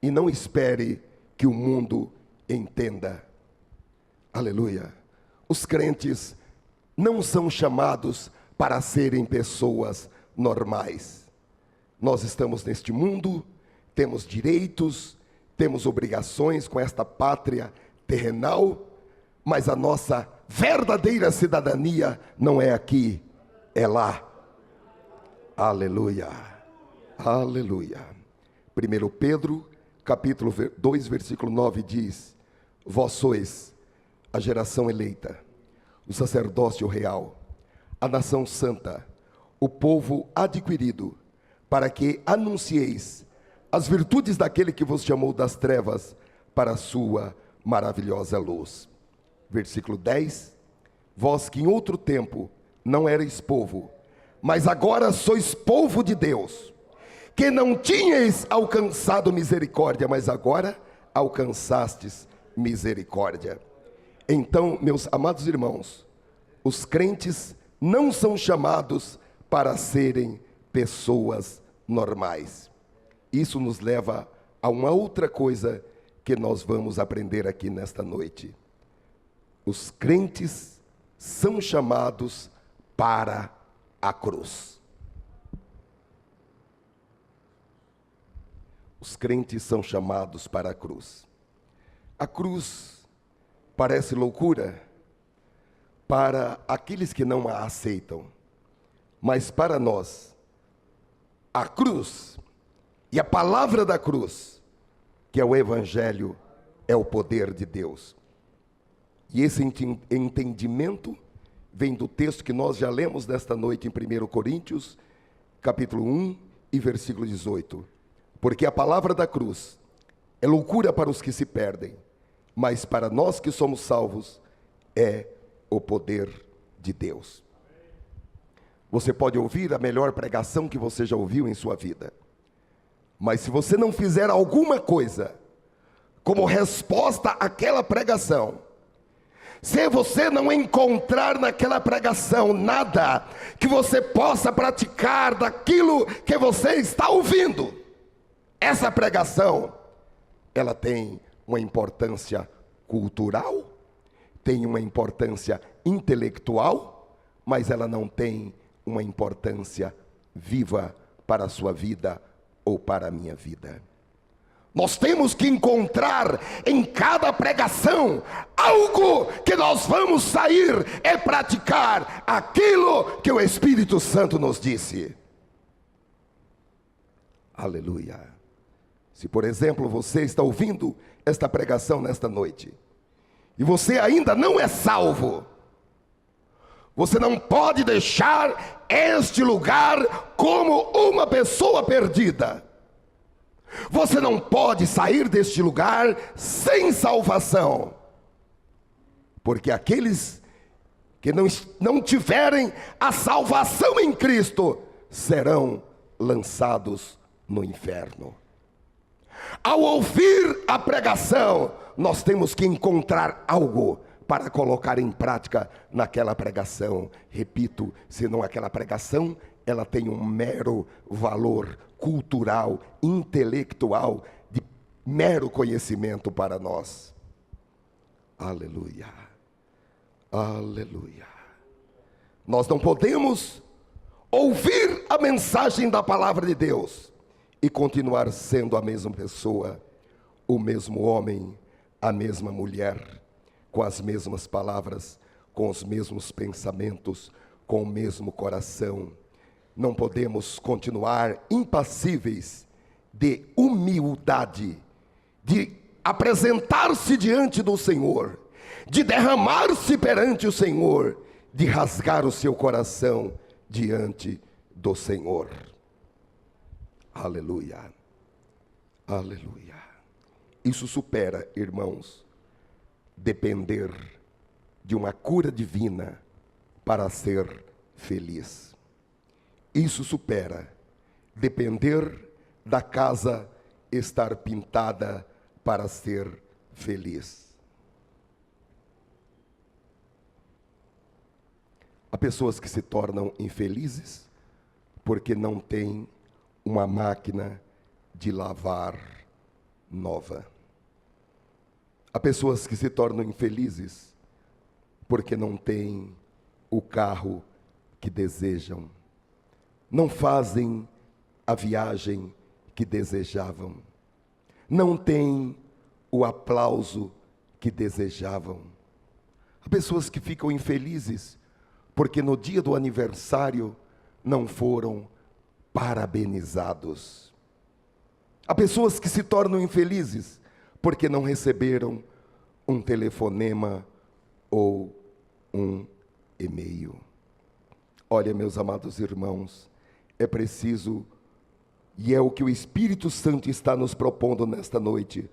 A: E não espere que o mundo entenda. Aleluia. Os crentes não são chamados para serem pessoas normais. Nós estamos neste mundo, temos direitos, temos obrigações com esta pátria terrenal, mas a nossa verdadeira cidadania não é aqui, é lá. Aleluia. Aleluia. 1 Pedro, capítulo 2, versículo 9 diz: vós sois a geração eleita, o sacerdócio real, a nação santa, o povo adquirido, para que anuncieis as virtudes daquele que vos chamou das trevas para a sua maravilhosa luz. Versículo 10: vós que em outro tempo não erais povo, mas agora sois povo de Deus, que não tinhais alcançado misericórdia, mas agora alcançastes misericórdia. Então, meus amados irmãos, os crentes não são chamados para serem pessoas normais. Isso nos leva a uma outra coisa que nós vamos aprender aqui nesta noite. Os crentes são chamados para a cruz. Os crentes são chamados para a cruz. A cruz parece loucura para aqueles que não a aceitam, mas para nós, a cruz e a palavra da cruz, que é o Evangelho, é o poder de Deus. E esse entendimento vem do texto que nós já lemos nesta noite em 1 Coríntios, capítulo 1 e versículo 18. Porque a palavra da cruz é loucura para os que se perdem, mas para nós que somos salvos, é o poder de Deus. Você pode ouvir a melhor pregação que você já ouviu em sua vida, mas se você não fizer alguma coisa como resposta àquela pregação, se você não encontrar naquela pregação nada que você possa praticar daquilo que você está ouvindo, essa pregação, ela tem uma importância cultural, tem uma importância intelectual, mas ela não tem uma importância viva para a sua vida ou para a minha vida. Nós temos que encontrar em cada pregação algo que nós vamos sair e praticar aquilo que o Espírito Santo nos disse. Aleluia. Se, por exemplo, você está ouvindo esta pregação nesta noite, e você ainda não é salvo, você não pode deixar este lugar como uma pessoa perdida. Você não pode sair deste lugar sem salvação, porque aqueles que não tiverem a salvação em Cristo serão lançados no inferno. Ao ouvir a pregação, nós temos que encontrar algo para colocar em prática naquela pregação. Repito, senão aquela pregação, ela tem um mero valor cultural, intelectual, de mero conhecimento para nós. Aleluia. Aleluia. Nós não podemos ouvir a mensagem da palavra de Deus e continuar sendo a mesma pessoa, o mesmo homem, a mesma mulher, com as mesmas palavras, com os mesmos pensamentos, com o mesmo coração. Não podemos continuar impassíveis de humildade, de apresentar-se diante do Senhor, de derramar-se perante o Senhor, de rasgar o seu coração diante do Senhor. Aleluia. Aleluia. Isso supera, irmãos, depender de uma cura divina para ser feliz. Isso supera depender da casa estar pintada para ser feliz. Há pessoas que se tornam infelizes porque não têm uma máquina de lavar nova. Há pessoas que se tornam infelizes porque não têm o carro que desejam, não fazem a viagem que desejavam, não têm o aplauso que desejavam. Há pessoas que ficam infelizes porque no dia do aniversário não foram parabenizados. Há pessoas que se tornam infelizes porque não receberam um telefonema ou um e-mail. Olha, meus amados irmãos, é preciso, e é o que o Espírito Santo está nos propondo nesta noite,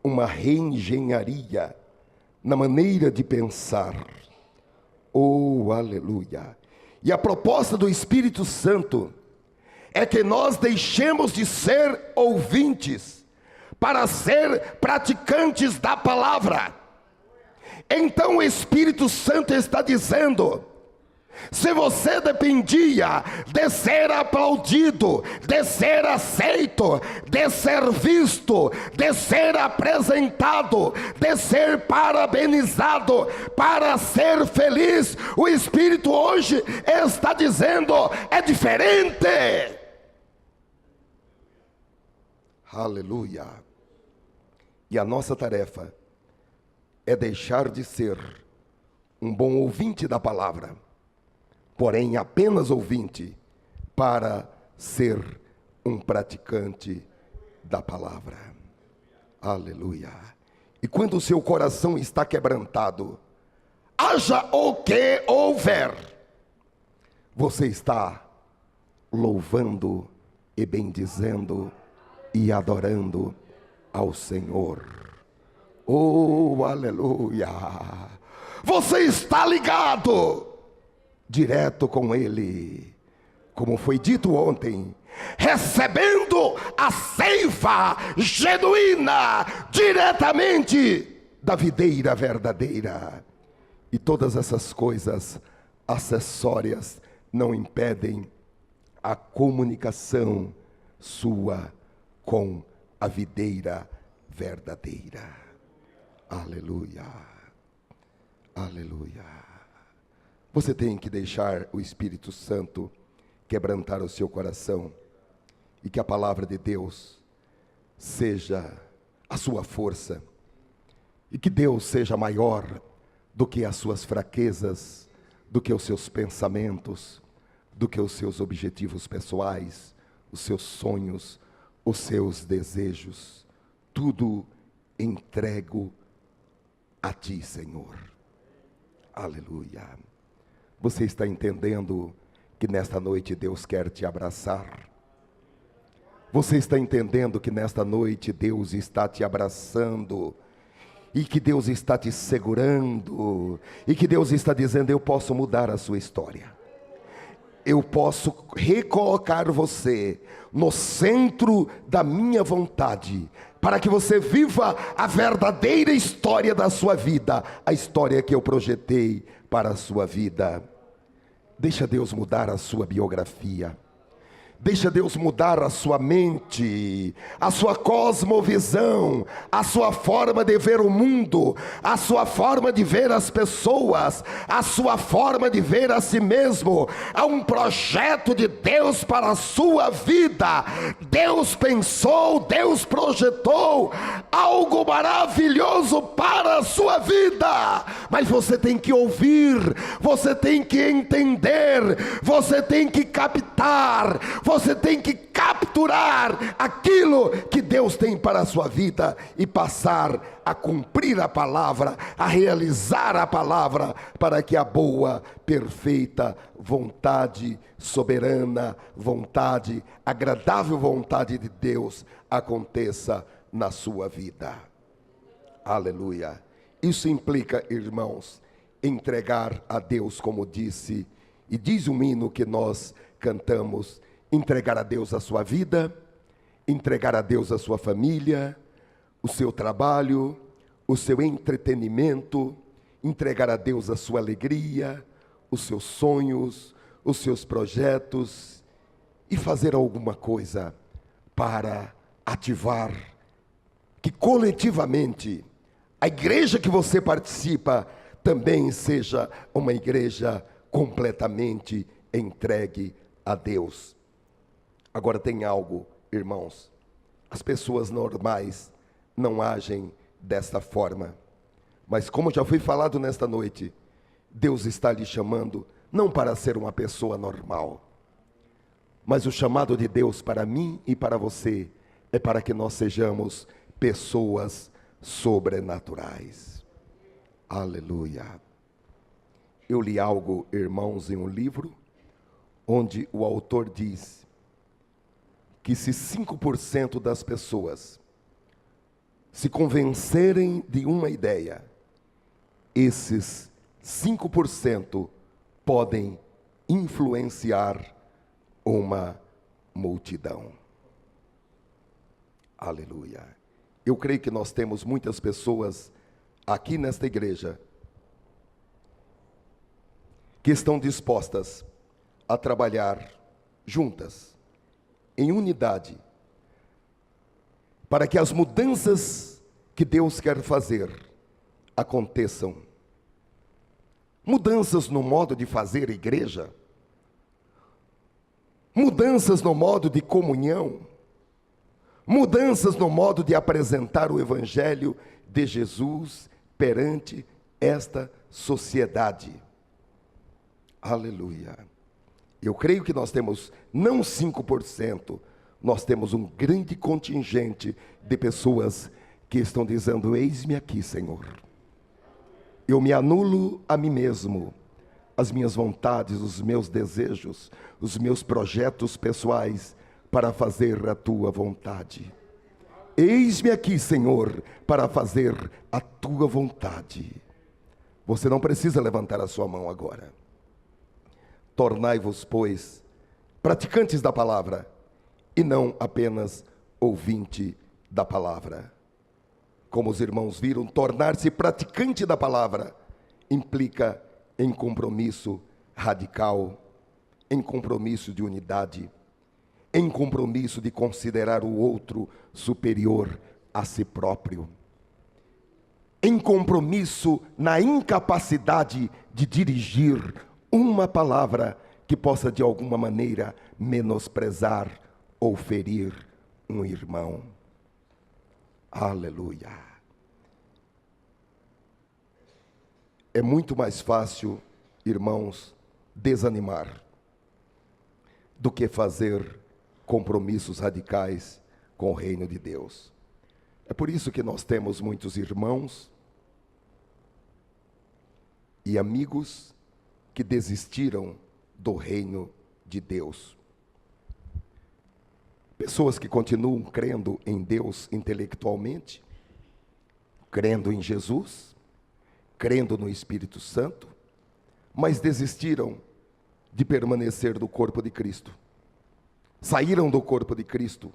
A: uma reengenharia na maneira de pensar. Oh, aleluia! E a proposta do Espírito Santo é que nós deixemos de ser ouvintes para ser praticantes da palavra. Então o Espírito Santo está dizendo: se você dependia de ser aplaudido, de ser aceito, de ser visto, de ser apresentado, de ser parabenizado, para ser feliz, o Espírito hoje está dizendo: é diferente. Aleluia! E a nossa tarefa é deixar de ser um bom ouvinte da palavra, porém apenas ouvinte, para ser um praticante da palavra. Aleluia! E quando o seu coração está quebrantado, haja o que houver, você está louvando e bendizendo e adorando ao Senhor. Oh, aleluia! Você está ligado direto com Ele, como foi dito ontem, recebendo a seiva genuína diretamente da videira verdadeira. E todas essas coisas acessórias não impedem a comunicação sua com a videira verdadeira. Aleluia, aleluia. Você tem que deixar o Espírito Santo quebrantar o seu coração, e que a palavra de Deus seja a sua força, e que Deus seja maior do que as suas fraquezas, do que os seus pensamentos, do que os seus objetivos pessoais, os seus sonhos, os seus desejos. Tudo entrego a Ti, Senhor. Aleluia. Você está entendendo que nesta noite Deus quer te abraçar? Você está entendendo que nesta noite Deus está te abraçando, e que Deus está te segurando, e que Deus está dizendo: eu posso mudar a sua história, eu posso recolocar você no centro da minha vontade, para que você viva a verdadeira história da sua vida, a história que eu projetei para a sua vida. Deixa Deus mudar a sua biografia. Deixa Deus mudar a sua mente, a sua cosmovisão, a sua forma de ver o mundo, a sua forma de ver as pessoas, a sua forma de ver a si mesmo. Há um projeto de Deus para a sua vida. Deus pensou, Deus projetou algo maravilhoso para a sua vida. Mas você tem que ouvir, você tem que entender, você tem que captar, você tem que capturar aquilo que Deus tem para a sua vida e passar a cumprir a palavra, a realizar a palavra, para que a boa, perfeita vontade, soberana vontade, agradável vontade de Deus aconteça na sua vida. Aleluia. Isso implica, irmãos, entregar a Deus, como disse, e diz o hino que nós cantamos: entregar a Deus a sua vida, entregar a Deus a sua família, o seu trabalho, o seu entretenimento, entregar a Deus a sua alegria, os seus sonhos, os seus projetos, e fazer alguma coisa para ativar que coletivamente a igreja que você participa também seja uma igreja completamente entregue a Deus. Agora tem algo, irmãos, as pessoas normais não agem desta forma, mas como já foi falado nesta noite, Deus está lhe chamando não para ser uma pessoa normal, mas o chamado de Deus para mim e para você é para que nós sejamos pessoas sobrenaturais. Aleluia. Eu li algo, irmãos, em um livro, onde o autor diz que se 5% das pessoas se convencerem de uma ideia, esses 5% podem influenciar uma multidão. Aleluia. Eu creio que nós temos muitas pessoas aqui nesta igreja que estão dispostas a trabalhar juntas, em unidade, para que as mudanças que Deus quer fazer aconteçam. Mudanças no modo de fazer igreja, mudanças no modo de comunhão, mudanças no modo de apresentar o Evangelho de Jesus perante esta sociedade. Aleluia. Eu creio que nós temos não 5%, nós temos um grande contingente de pessoas que estão dizendo: eis-me aqui, Senhor. Eu me anulo a mim mesmo, as minhas vontades, os meus desejos, os meus projetos pessoais, para fazer a tua vontade. Eis-me aqui, Senhor, para fazer a tua vontade. Você não precisa levantar a sua mão agora. Tornai-vos, pois, praticantes da palavra, e não apenas ouvinte da palavra. Como os irmãos viram, tornar-se praticante da palavra implica em compromisso radical, em compromisso de unidade, em compromisso de considerar o outro superior a si próprio, em compromisso na incapacidade de dirigir uma palavra que possa de alguma maneira menosprezar ou ferir um irmão. Aleluia. É muito mais fácil, irmãos, desanimar do que fazer compromissos radicais com o reino de Deus. É por isso que nós temos muitos irmãos e amigos que desistiram do reino de Deus. Pessoas que continuam crendo em Deus intelectualmente, crendo em Jesus, crendo no Espírito Santo, mas desistiram de permanecer no corpo de Cristo. Saíram do corpo de Cristo,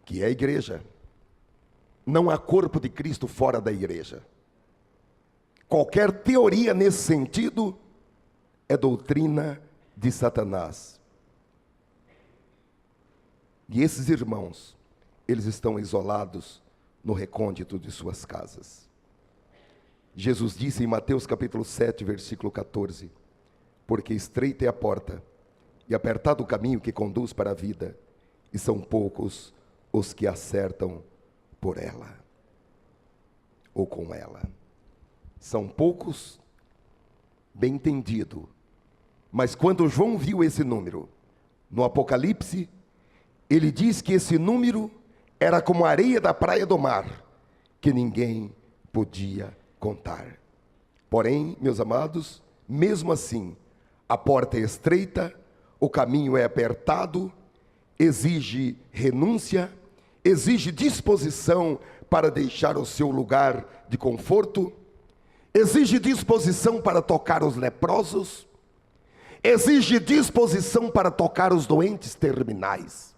A: que é a igreja. Não há corpo de Cristo fora da igreja. Qualquer teoria nesse sentido é doutrina de Satanás. E esses irmãos, eles estão isolados no recôndito de suas casas. Jesus disse em Mateus capítulo 7, versículo 14: porque estreita é a porta, e apertado o caminho que conduz para a vida, e são poucos os que acertam por ela, ou com ela. São poucos, bem entendido, mas quando João viu esse número, no Apocalipse, ele diz que esse número era como a areia da praia do mar, que ninguém podia contar. Porém, meus amados, mesmo assim, a porta é estreita, o caminho é apertado, exige renúncia, exige disposição para deixar o seu lugar de conforto, exige disposição para tocar os leprosos, exige disposição para tocar os doentes terminais,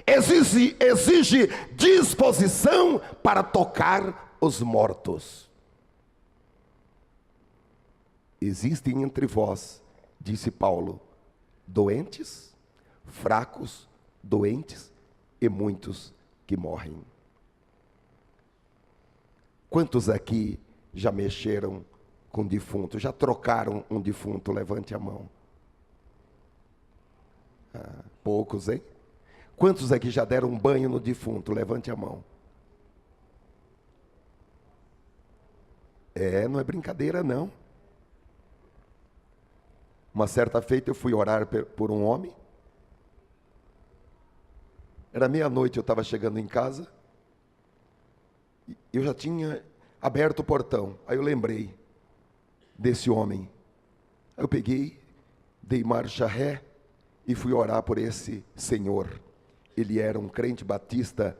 A: exige disposição para tocar os mortos. Existem entre vós, disse Paulo, doentes, fracos, doentes e muitos que morrem. Quantos aqui já mexeram com defunto? Já trocaram um defunto? Levante a mão. Poucos, hein? Quantos aqui já deram um banho no defunto? Levante a mão. Não é brincadeira, não. Uma certa feita eu fui orar por um homem. Era meia-noite, eu estava chegando em casa. Eu já tinha aberto o portão. Aí eu lembrei desse homem. Aí eu peguei, dei marcha ré e fui orar por esse senhor. Ele era um crente batista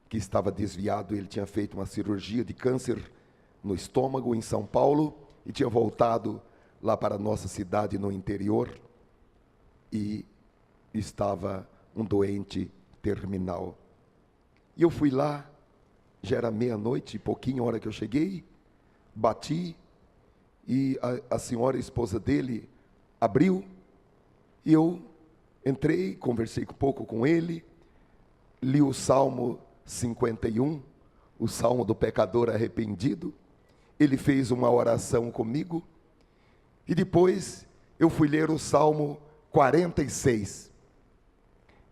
A: que estava desviado. Ele tinha feito uma cirurgia de câncer no estômago em São Paulo e tinha voltado lá para a nossa cidade no interior e estava um doente terminal. E eu fui lá, já era meia-noite, pouquinho a hora que eu cheguei, bati e a senhora, a esposa dele, abriu e eu entrei, conversei um pouco com ele, li o Salmo 51, o Salmo do pecador arrependido. Ele fez uma oração comigo e depois eu fui ler o Salmo 46.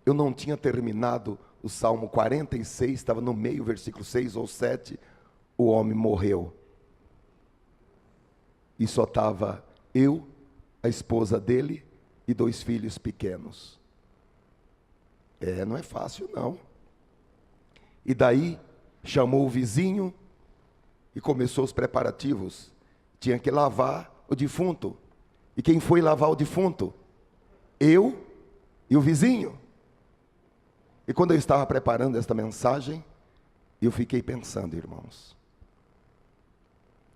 A: Eu não tinha terminado o Salmo 46, estava no meio, versículo 6 ou 7, o homem morreu. E só estava eu, a esposa dele e 2 filhos pequenos. Não é fácil não. E daí chamou o vizinho e começou os preparativos. Tinha que lavar o defunto. E quem foi lavar o defunto? Eu e o vizinho. E quando eu estava preparando esta mensagem, eu fiquei pensando, irmãos,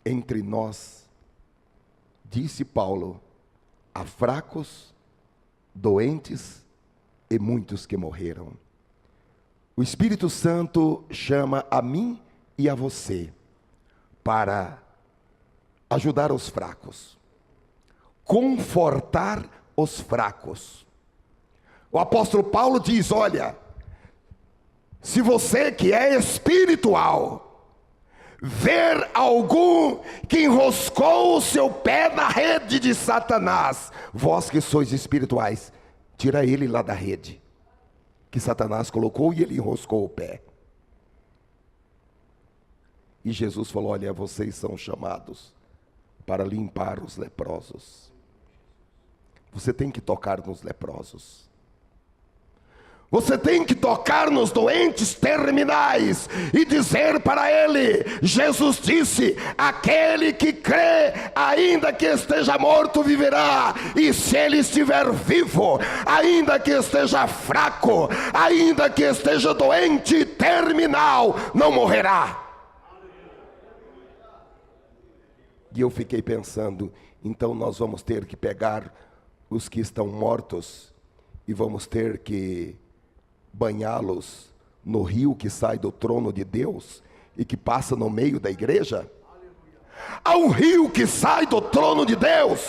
A: entre nós, disse Paulo, há fracos, doentes e muitos que morreram. O Espírito Santo chama a mim e a você para ajudar os fracos, confortar os fracos. O apóstolo Paulo diz, olha, se você que é espiritual, ver algum que enroscou o seu pé na rede de Satanás, vós que sois espirituais, tira ele lá da rede, que Satanás colocou e ele enroscou o pé. E Jesus falou, olha, vocês são chamados para limpar os leprosos. Você tem que tocar nos leprosos. Você tem que tocar nos doentes terminais e dizer para ele, Jesus disse, aquele que crê, ainda que esteja morto, viverá. E se ele estiver vivo, ainda que esteja fraco, ainda que esteja doente, terminal, não morrerá. E eu fiquei pensando, então nós vamos ter que pegar os que estão mortos e vamos ter que banhá-los no rio que sai do trono de Deus e que passa no meio da igreja? Há um rio que sai do trono de Deus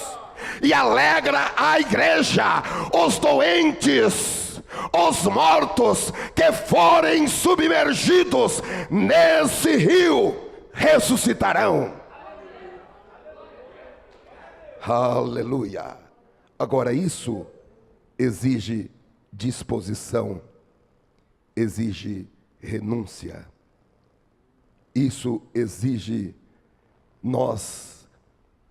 A: e alegra a igreja. Os doentes, os mortos que forem submergidos nesse rio ressuscitarão. Aleluia. Agora isso exige disposição, exige renúncia. Isso exige nós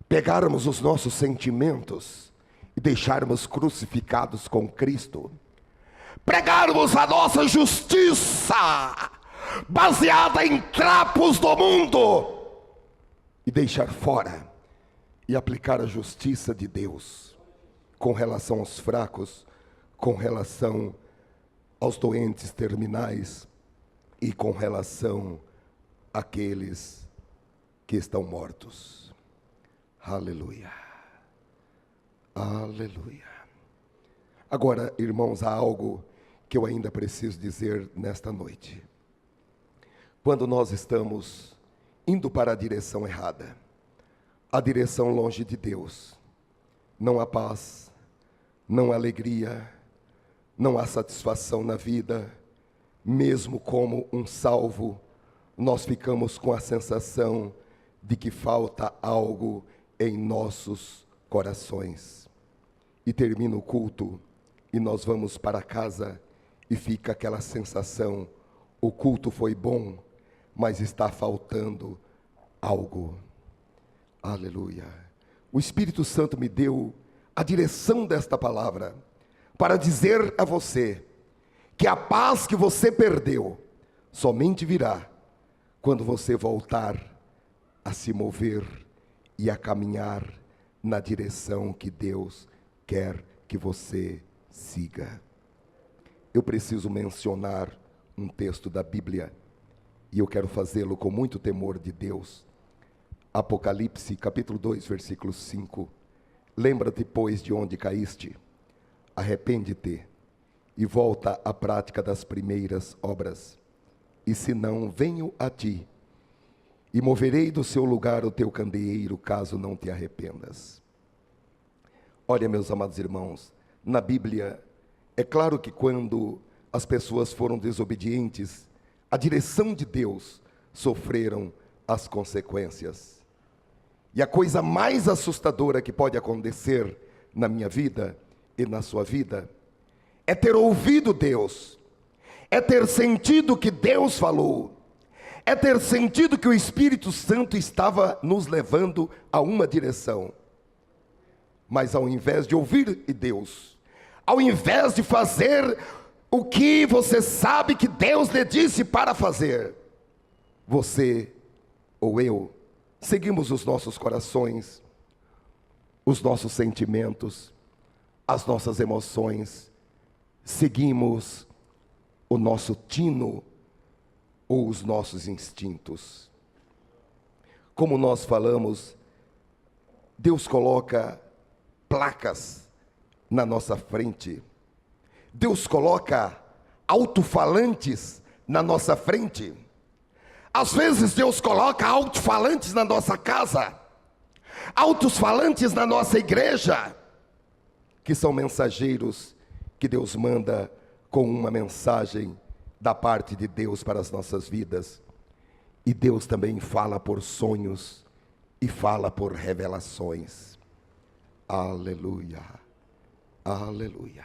A: pegarmos os nossos sentimentos e deixarmos crucificados com Cristo. Pregarmos a nossa justiça baseada em trapos do mundo e deixar fora e aplicar a justiça de Deus com relação aos fracos, com relação aos doentes terminais e com relação àqueles que estão mortos. Aleluia. Aleluia. Agora, irmãos, há algo que eu ainda preciso dizer nesta noite. Quando nós estamos indo para a direção errada, a direção longe de Deus, não há paz, não há alegria, não há satisfação na vida, mesmo como um salvo nós ficamos com a sensação de que falta algo em nossos corações. E termina o culto e nós vamos para casa e fica aquela sensação: o culto foi bom, mas está faltando algo. Aleluia. O Espírito Santo me deu a direção desta palavra para dizer a você que a paz que você perdeu somente virá quando você voltar a se mover e a caminhar na direção que Deus quer que você siga. Eu preciso mencionar um texto da Bíblia, e eu quero fazê-lo com muito temor de Deus. Apocalipse, capítulo 2, versículo 5. Lembra-te, pois, de onde caíste, arrepende-te, e volta à prática das primeiras obras. E se não, venho a ti, e moverei do seu lugar o teu candeeiro, caso não te arrependas. Olha, meus amados irmãos, na Bíblia, é claro que quando as pessoas foram desobedientes, a direção de Deus sofreram as consequências. E a coisa mais assustadora que pode acontecer na minha vida e na sua vida é ter ouvido Deus, é ter sentido que Deus falou, é ter sentido que o Espírito Santo estava nos levando a uma direção. Mas ao invés de ouvir Deus, ao invés de fazer o que você sabe que Deus lhe disse para fazer, você ou eu seguimos os nossos corações, os nossos sentimentos, as nossas emoções, seguimos o nosso tino ou os nossos instintos. Como nós falamos, Deus coloca placas na nossa frente. Deus coloca alto-falantes na nossa frente. Às vezes Deus coloca alto-falantes na nossa casa, alto-falantes na nossa igreja, que são mensageiros que Deus manda com uma mensagem da parte de Deus para as nossas vidas. E Deus também fala por sonhos e fala por revelações. Aleluia, aleluia.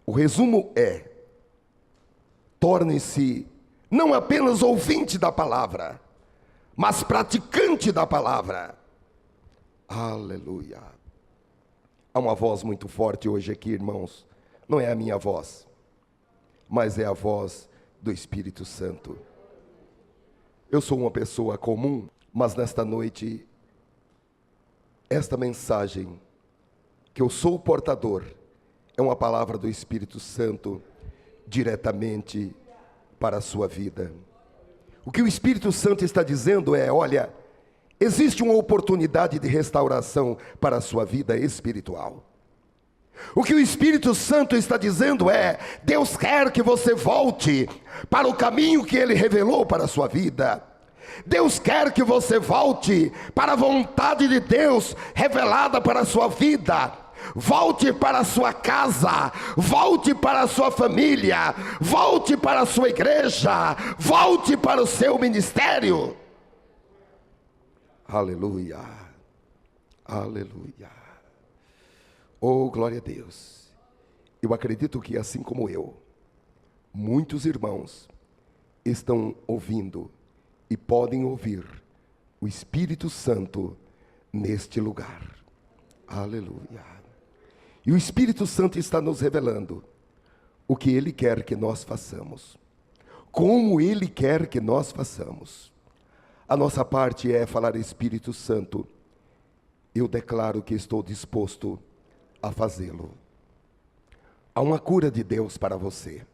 A: O resumo é: torne-se não apenas ouvinte da palavra, mas praticante da palavra. Aleluia. Há uma voz muito forte hoje aqui, irmãos. Não é a minha voz, mas é a voz do Espírito Santo. Eu sou uma pessoa comum, mas nesta noite, esta mensagem, que eu sou o portador, é uma palavra do Espírito Santo diretamente para a sua vida. O que o Espírito Santo está dizendo é: olha, existe uma oportunidade de restauração para a sua vida espiritual. O que o Espírito Santo está dizendo é: Deus quer que você volte para o caminho que Ele revelou para a sua vida. Deus quer que você volte para a vontade de Deus revelada para a sua vida. Volte para a sua casa, volte para a sua família, volte para a sua igreja, volte para o seu ministério. Aleluia, aleluia. Oh, glória a Deus. Eu acredito que, assim como eu, muitos irmãos estão ouvindo e podem ouvir o Espírito Santo neste lugar. Aleluia. E o Espírito Santo está nos revelando o que Ele quer que nós façamos, como Ele quer que nós façamos. A nossa parte é falar: Espírito Santo, eu declaro que estou disposto a fazê-lo. Há uma cura de Deus para você,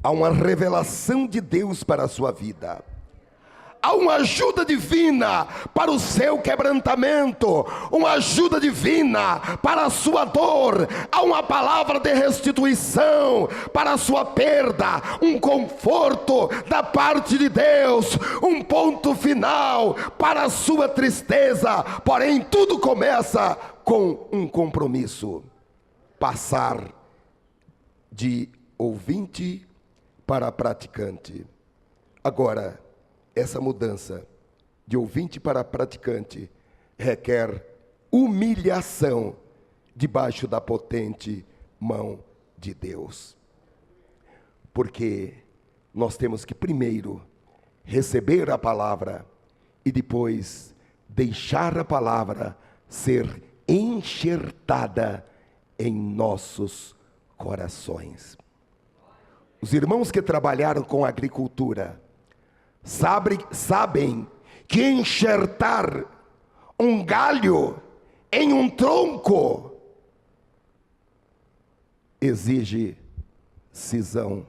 A: há uma revelação de Deus para a sua vida, há uma ajuda divina para o seu quebrantamento, uma ajuda divina para a sua dor, há uma palavra de restituição para a sua perda, um conforto da parte de Deus, um ponto final para a sua tristeza. Porém, tudo começa com um compromisso: passar de ouvinte para praticante. Agora, essa mudança de ouvinte para praticante requer humilhação debaixo da potente mão de Deus. Porque nós temos que primeiro receber a palavra e depois deixar a palavra ser enxertada em nossos corações. Os irmãos que trabalharam com agricultura sabem que enxertar um galho em um tronco exige cisão,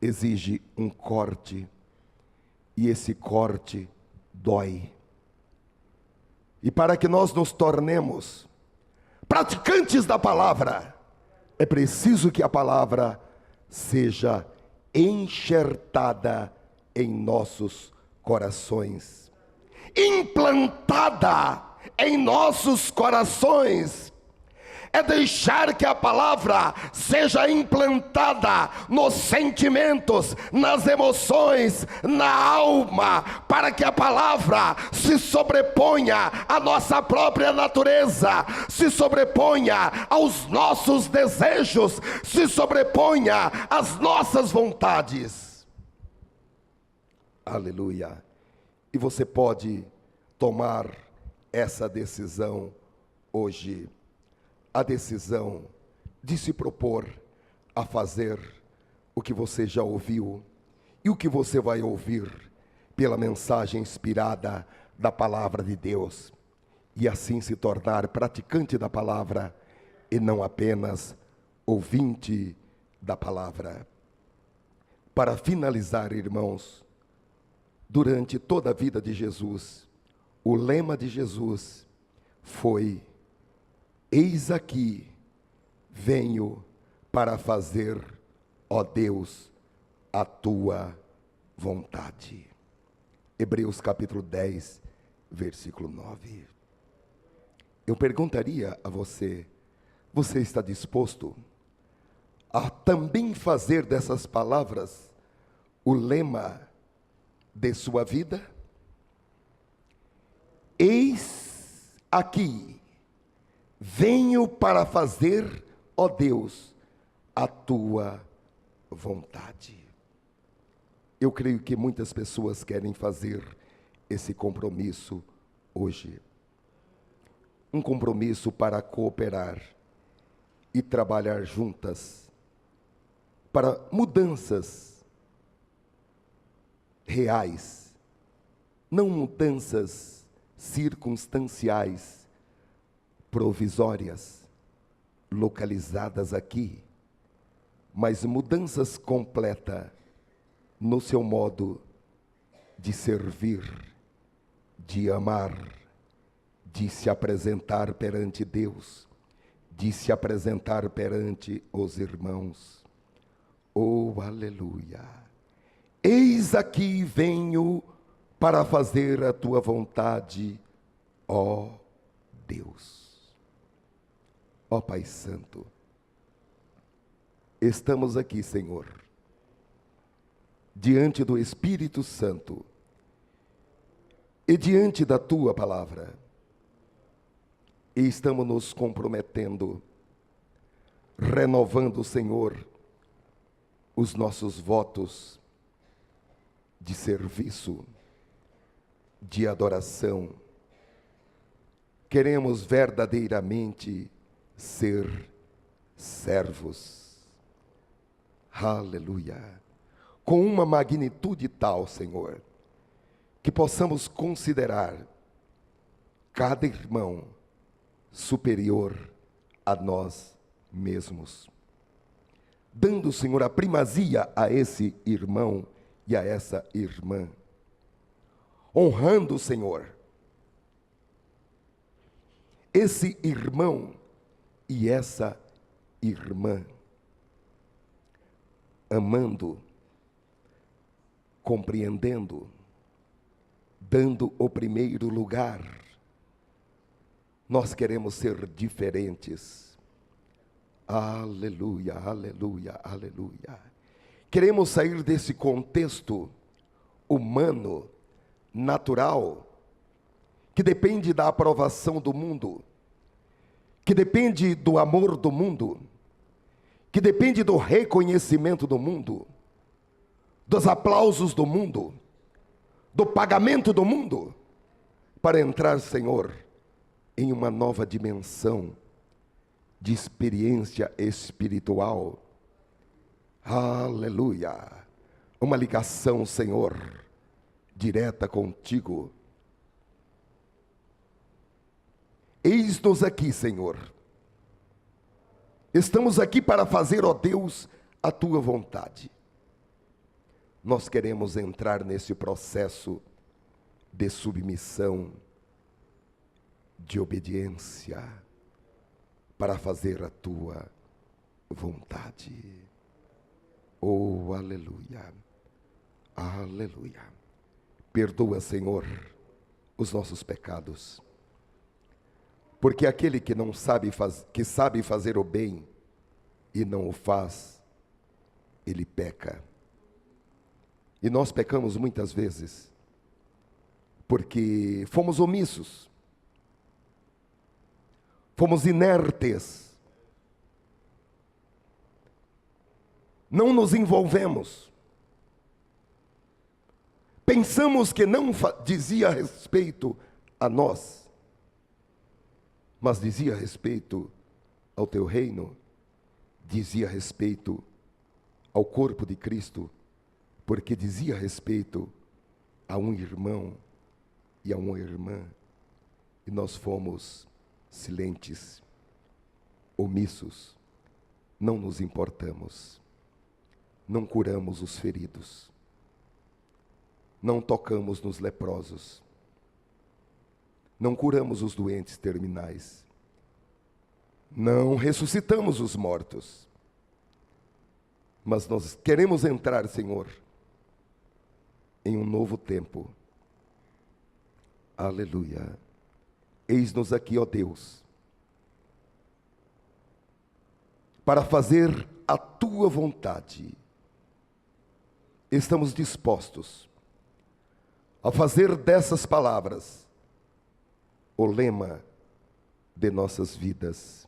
A: exige um corte, e esse corte dói. E para que nós nos tornemos praticantes da palavra, é preciso que a palavra seja enxertada em nossos corações, implantada em nossos corações. É deixar que a palavra seja implantada nos sentimentos, nas emoções, na alma, para que a palavra se sobreponha à nossa própria natureza, se sobreponha aos nossos desejos, se sobreponha às nossas vontades. Aleluia! E você pode tomar essa decisão hoje. A decisão de se propor a fazer o que você já ouviu e o que você vai ouvir pela mensagem inspirada da palavra de Deus, e assim se tornar praticante da palavra e não apenas ouvinte da palavra. Para finalizar, irmãos, durante toda a vida de Jesus, o lema de Jesus foi: eis aqui, venho para fazer, ó Deus, a tua vontade. Hebreus capítulo 10, versículo 9. Eu perguntaria a você: você está disposto a também fazer dessas palavras o lema de sua vida? Eis aqui, venho para fazer, ó Deus, a tua vontade. Eu creio que muitas pessoas querem fazer esse compromisso hoje. Um compromisso para cooperar e trabalhar juntas para mudanças reais, não mudanças circunstanciais, provisórias, localizadas aqui, mas mudanças completas no seu modo de servir, de amar, de se apresentar perante Deus, de se apresentar perante os irmãos. Oh, aleluia! Eis aqui venho para fazer a tua vontade, ó Deus. Ó Pai Santo, estamos aqui, Senhor, diante do Espírito Santo e diante da Tua palavra, e estamos nos comprometendo, renovando, Senhor, os nossos votos de serviço, de adoração. Queremos verdadeiramente ser servos, aleluia, com uma magnitude tal, Senhor, que possamos considerar cada irmão superior a nós mesmos, dando, Senhor, a primazia a esse irmão e a essa irmã, honrando, Senhor, esse irmão e essa irmã, amando, compreendendo, dando o primeiro lugar. Nós queremos ser diferentes. Aleluia, aleluia, aleluia. Queremos sair desse contexto humano, natural, que depende da aprovação do mundo, que depende do amor do mundo, que depende do reconhecimento do mundo, dos aplausos do mundo, do pagamento do mundo, para entrar, Senhor, em uma nova dimensão de experiência espiritual. Aleluia! Uma ligação, Senhor, direta contigo. Eis-nos aqui, Senhor. Estamos aqui para fazer, ó Deus, a tua vontade. Nós queremos entrar nesse processo de submissão, de obediência, para fazer a tua vontade. Oh, aleluia, aleluia. Perdoa, Senhor, os nossos pecados, porque aquele que não sabe que sabe fazer o bem e não o faz, ele peca. E nós pecamos muitas vezes porque fomos omissos, fomos inertes, não nos envolvemos, pensamos que não dizia respeito a nós, mas dizia respeito ao teu reino, dizia respeito ao corpo de Cristo, porque dizia respeito a um irmão e a uma irmã, e nós fomos silentes, omissos, não nos importamos, não curamos os feridos, não tocamos nos leprosos, não curamos os doentes terminais, não ressuscitamos os mortos, mas nós queremos entrar, Senhor, em um novo tempo. Aleluia. Eis-nos aqui, ó Deus, para fazer a tua vontade. Estamos dispostos a fazer dessas palavras o lema de nossas vidas.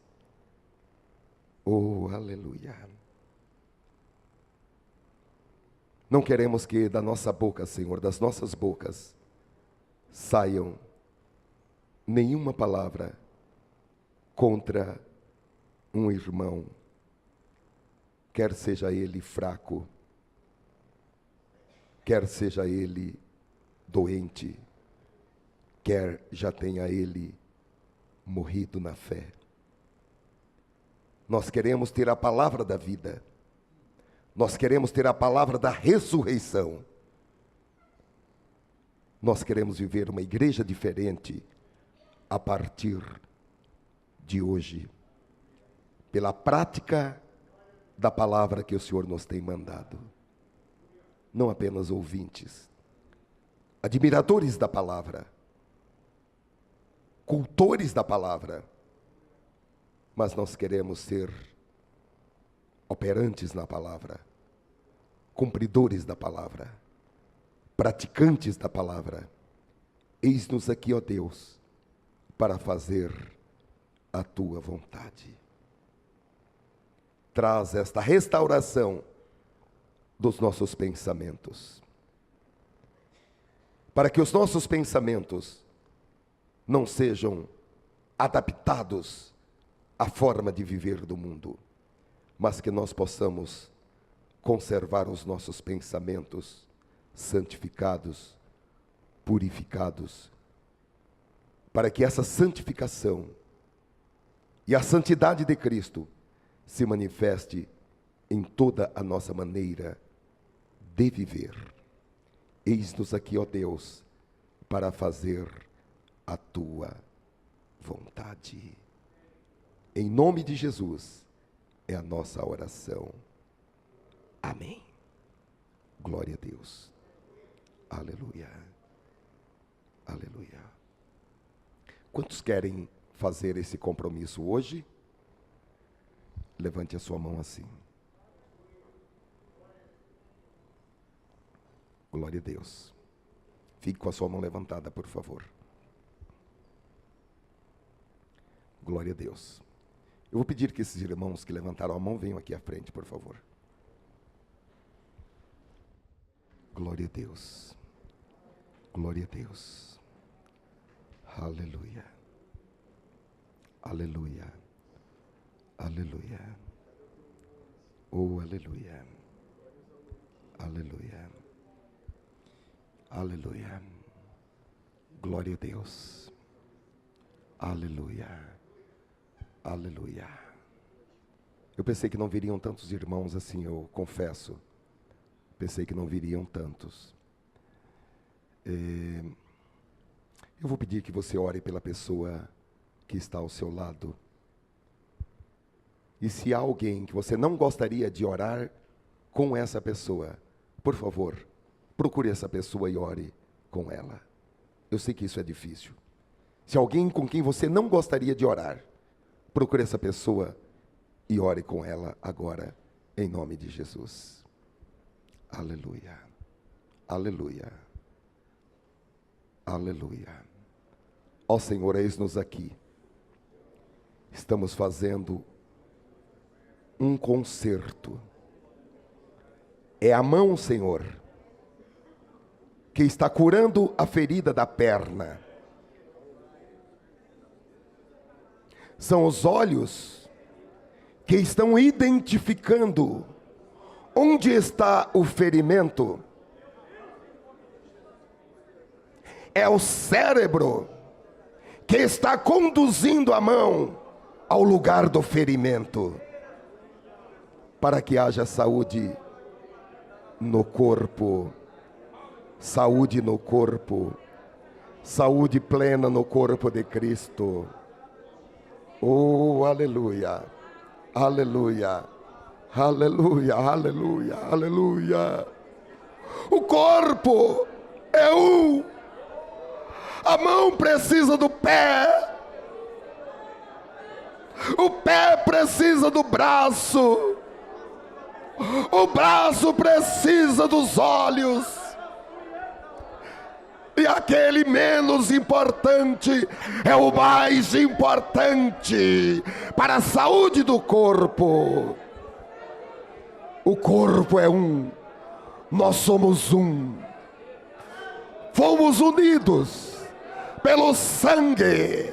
A: Oh, aleluia. Não queremos que da nossa boca, Senhor, das nossas bocas, saiam nenhuma palavra contra um irmão, quer seja ele fraco, quer seja ele doente, quer já tenha ele morrido na fé. Nós queremos ter a palavra da vida, nós queremos ter a palavra da ressurreição, nós queremos viver uma igreja diferente a partir de hoje, pela prática da palavra que o Senhor nos tem mandado. Não apenas ouvintes, admiradores da palavra, cultores da palavra, mas nós queremos ser operantes na palavra, cumpridores da palavra, praticantes da palavra. Eis-nos aqui, ó Deus, para fazer a tua vontade. Traz esta restauração dos nossos pensamentos, para que os nossos pensamentos não sejam adaptados à forma de viver do mundo, mas que nós possamos conservar os nossos pensamentos santificados, purificados, para que essa santificação e a santidade de Cristo se manifeste em toda a nossa maneira de viver. Eis-nos aqui, ó Deus, para fazer a tua vontade. Em nome de Jesus é a nossa oração. Amém. Glória a Deus. Aleluia. Aleluia. Quantos querem fazer esse compromisso hoje? Levante a sua mão assim. Glória a Deus. Fique com a sua mão levantada, por favor. Glória a Deus. Eu vou pedir que esses irmãos que levantaram a mão venham aqui à frente, por favor. Glória a Deus. Glória a Deus. Aleluia. Aleluia. Aleluia. Oh, aleluia. Aleluia. Aleluia. Glória a Deus. Aleluia. Aleluia. Eu pensei que não viriam tantos irmãos assim, eu confesso. Pensei que não viriam tantos. Eu vou pedir que você ore pela pessoa que está ao seu lado. E se há alguém que você não gostaria de orar com essa pessoa, por favor, procure essa pessoa e ore com ela. Eu sei que isso é difícil. Se alguém com quem você não gostaria de orar, procure essa pessoa e ore com ela agora, em nome de Jesus. Aleluia. Aleluia. Aleluia. Ó Senhor, eis-nos aqui. Estamos fazendo um concerto. É a mão, Senhor, que está curando a ferida da perna. São os olhos que estão identificando onde está o ferimento. É o cérebro que está conduzindo a mão ao lugar do ferimento, para que haja saúde no corpo, saúde no corpo, saúde plena no corpo de Cristo. Oh, aleluia, aleluia, aleluia, aleluia, aleluia. O corpo é um. A mão precisa do pé. O pé precisa do braço. O braço precisa dos olhos. E aquele menos importante é o mais importante para a saúde do corpo. O corpo é um. Nós somos um. Fomos unidos pelo sangue,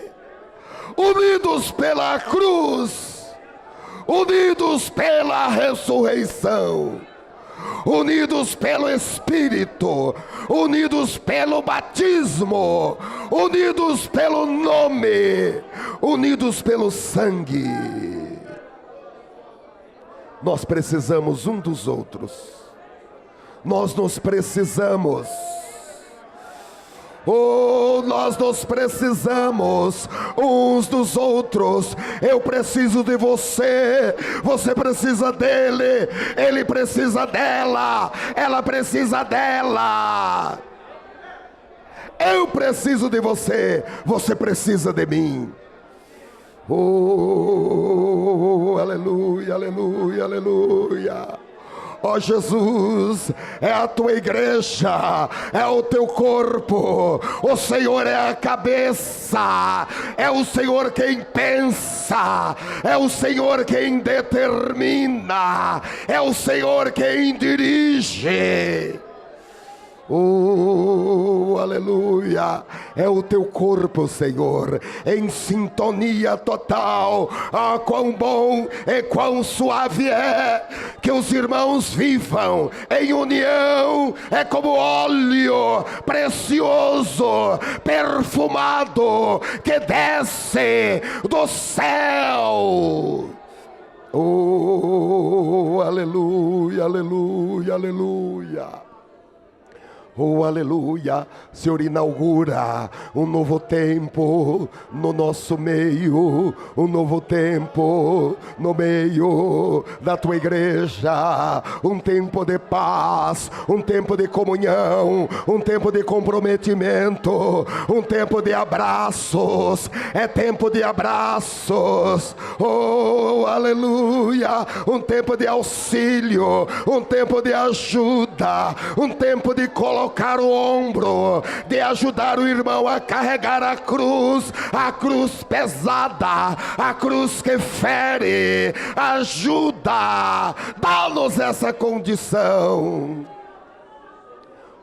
A: unidos pela cruz, unidos pela ressurreição, unidos pelo Espírito, unidos pelo batismo, unidos pelo nome, unidos pelo sangue. Nós precisamos um dos outros. Nós nos precisamos. Oh, nós nos precisamos uns dos outros. Eu preciso de você, você precisa dele, ele precisa dela, ela precisa dela. Eu preciso de você, você precisa de mim. Oh, aleluia, aleluia, aleluia. Ó Jesus, é a tua igreja, é o teu corpo, o Senhor é a cabeça, é o Senhor quem pensa, é o Senhor quem determina, é o Senhor quem dirige. Oh, aleluia, é o teu corpo, Senhor, em sintonia total. Ah, quão bom e quão suave é que os irmãos vivam em união. É como óleo precioso, perfumado, que desce do céu. Oh, aleluia, aleluia, aleluia. Oh, aleluia. Senhor, inaugura um novo tempo no nosso meio, um novo tempo no meio da tua igreja, um tempo de paz, um tempo de comunhão, um tempo de comprometimento, um tempo de abraços. É tempo de abraços. Oh, aleluia. Um tempo de auxílio, um tempo de ajuda, um tempo de colocar o ombro, de ajudar o irmão a carregar a cruz pesada, a cruz que fere. Ajuda, dá-nos essa condição.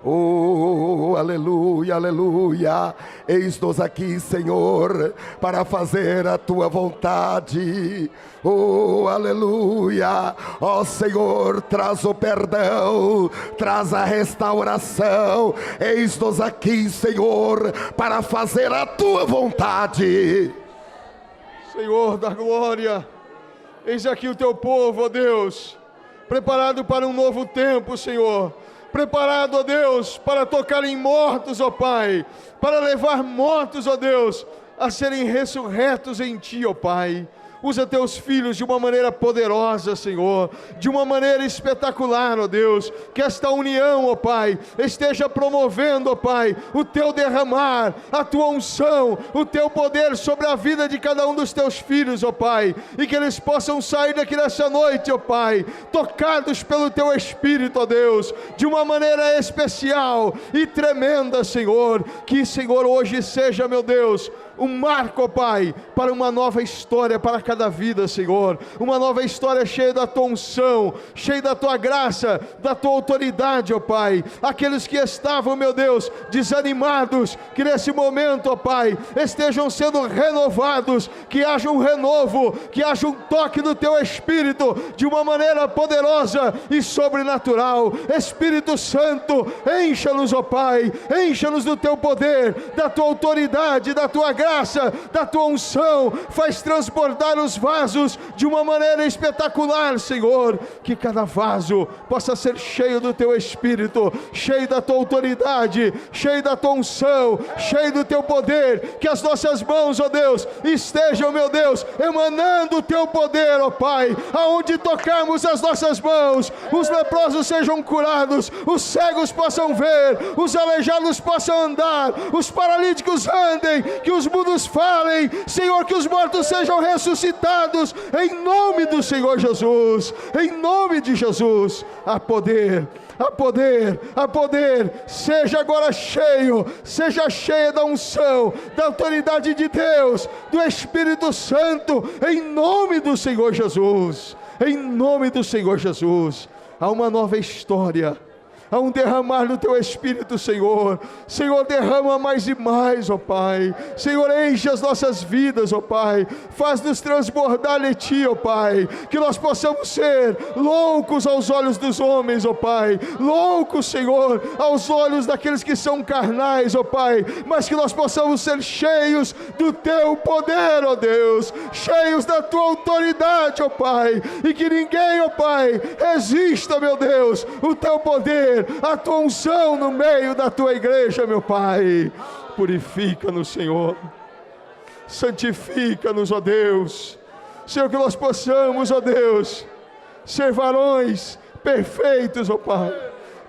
A: Oh, aleluia, aleluia. Eis-nos aqui, Senhor, para fazer a tua vontade. Oh, aleluia. Ó Senhor, traz o perdão, traz a restauração. Eis-nos aqui, Senhor, para fazer a tua vontade.
B: Senhor da glória, eis aqui o teu povo, ó Deus, preparado para um novo tempo, Senhor. Preparado, ó Deus, para tocar em mortos, ó Pai, para levar mortos, ó Deus, a serem ressurretos em Ti, ó Pai. Usa teus filhos de uma maneira poderosa, Senhor, de uma maneira espetacular, ó Deus, que esta união, ó Pai, esteja promovendo, ó Pai, o teu derramar, a tua unção, o teu poder sobre a vida de cada um dos teus filhos, ó Pai, e que eles possam sair daqui nessa noite, ó Pai, tocados pelo teu Espírito, ó Deus, de uma maneira especial e tremenda, Senhor. Que, Senhor, hoje seja, meu Deus, um marco, ó Pai, para uma nova história para cada vida, Senhor, uma nova história cheia da tua unção, cheia da tua graça, da tua autoridade, ó Pai. Aqueles que estavam, meu Deus, desanimados, que nesse momento, ó Pai, estejam sendo renovados, que haja um renovo, que haja um toque do teu Espírito de uma maneira poderosa e sobrenatural. Espírito Santo, encha-nos, ó Pai, encha-nos do teu poder, da tua autoridade, da tua graça, da tua unção. Faz transbordar os vasos de uma maneira espetacular, Senhor, que cada vaso possa ser cheio do teu Espírito, cheio da tua autoridade, cheio da tua unção, cheio do teu poder. Que as nossas mãos, ó Deus, estejam, meu Deus, emanando o teu poder, ó Pai. Aonde tocarmos as nossas mãos, os leprosos sejam curados, os cegos possam ver, os aleijados possam andar, os paralíticos andem, que os mudos falem, Senhor, que os mortos sejam ressuscitados, em nome do Senhor Jesus, em nome de Jesus. Há poder, há poder, há poder. Seja agora cheio, seja cheia da unção, da autoridade de Deus, do Espírito Santo, em nome do Senhor Jesus, em nome do Senhor Jesus. Há uma nova história, há um derramar do teu Espírito, Senhor. Senhor, derrama mais e mais, ó Pai. Senhor, enche as nossas vidas, ó Pai. Faz-nos transbordar de Ti, ó Pai. Que nós possamos ser loucos aos olhos dos homens, ó Pai. Loucos, Senhor, aos olhos daqueles que são carnais, ó Pai. Mas que nós possamos ser cheios do Teu poder, ó Deus. Cheios da Tua autoridade, ó Pai. E que ninguém, ó Pai, resista, meu Deus, o Teu poder, a tua unção no meio da tua igreja, meu Pai. Purifica-nos, Senhor, santifica-nos, ó Deus. Senhor, que nós possamos, ó Deus, ser varões perfeitos, ó Pai,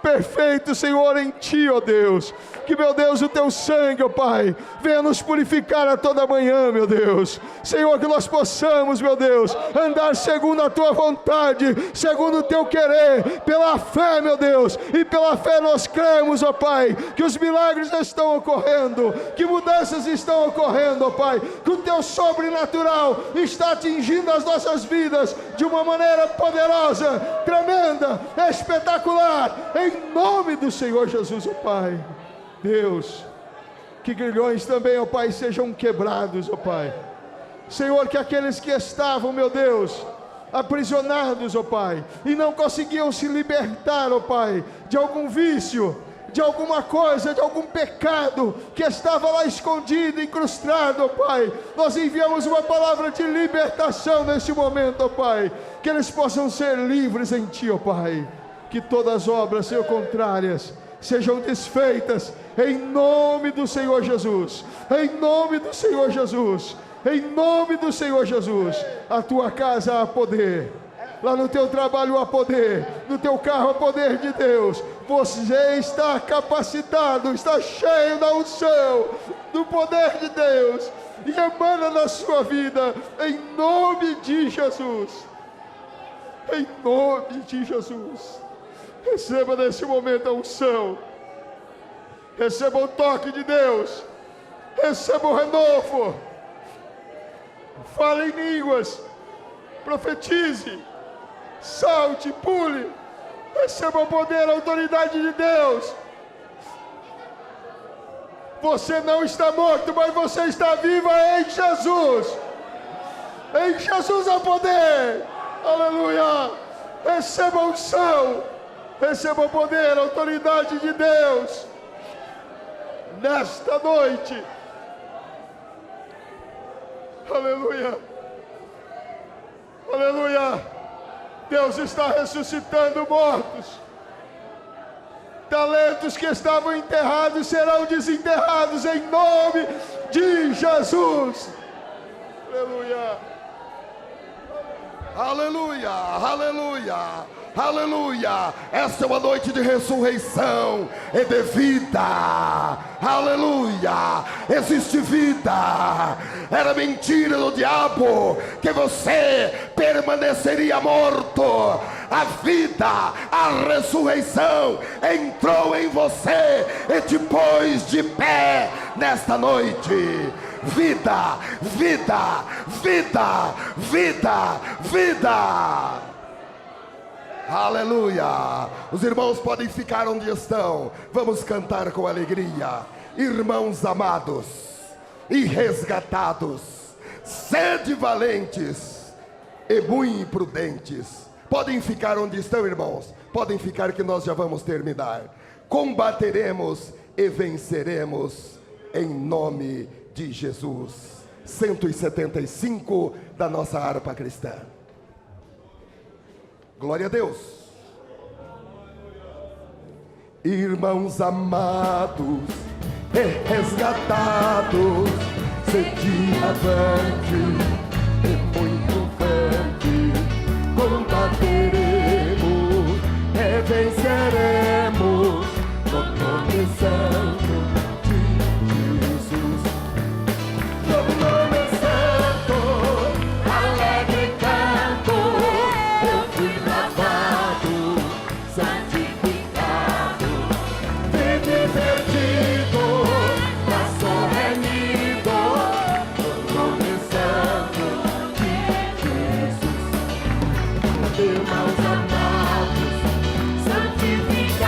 B: perfeitos, Senhor, em Ti, ó Deus. Que, meu Deus, o Teu sangue, ó Pai, venha nos purificar a toda manhã, meu Deus. Senhor, que nós possamos, meu Deus, andar segundo a Tua vontade, segundo o Teu querer, pela fé, meu Deus. E pela fé nós cremos, ó Pai, que os milagres estão ocorrendo, que mudanças estão ocorrendo, ó Pai, que o Teu sobrenatural está atingindo as nossas vidas de uma maneira poderosa, tremenda, espetacular, em nome do Senhor Jesus, ó Pai. Deus, que grilhões também, ó Pai, sejam quebrados, ó Pai. Senhor, que aqueles que estavam, meu Deus, aprisionados, ó Pai, e não conseguiam se libertar, ó Pai, de algum vício, de alguma coisa, de algum pecado que estava lá escondido, incrustado, ó Pai, nós enviamos uma palavra de libertação neste momento, ó Pai, que eles possam ser livres em Ti, ó Pai. Que todas as obras, Senhor, contrárias sejam desfeitas, em nome do Senhor Jesus, em nome do Senhor Jesus, em nome do Senhor Jesus. A tua casa há poder, lá no teu trabalho há poder, no teu carro há poder de Deus. Você está capacitado, está cheio da unção, do poder de Deus, e emana na sua vida, em nome de Jesus, em nome de Jesus. Receba nesse momento a unção, receba o toque de Deus, receba o renovo, fale em línguas, profetize, salte, pule, receba o poder, a autoridade de Deus. Você não está morto, mas você está viva em Jesus. Em Jesus há poder. Aleluia. Receba a unção, receba o poder, a autoridade de Deus nesta noite. Aleluia. Aleluia. Deus está ressuscitando mortos. Talentos que estavam enterrados serão desenterrados em nome de Jesus. Aleluia.
A: Aleluia, aleluia, aleluia. Esta é uma noite de ressurreição e de vida. Aleluia. Existe vida. Era mentira do diabo que você permaneceria morto. A vida, a ressurreição entrou em você e te pôs de pé nesta noite. Vida, vida, vida, vida, vida. Aleluia. Os irmãos podem ficar onde estão. Vamos cantar com alegria. Irmãos amados e resgatados, sede valentes e muito prudentes. Podem ficar onde estão, irmãos. Podem ficar que nós já vamos terminar. Combateremos e venceremos em nome de Jesus. 175 da nossa harpa cristã. Glória a Deus. Irmãos amados e resgatados, sede avante e muito forte. Combateremos e venceremos no nome santo de Jesus. No nome santo, alegre canto, eu fui lavado, santificado, vive perdido, mas sou remido. No nome santo de Jesus. Irmãos amados, santificados,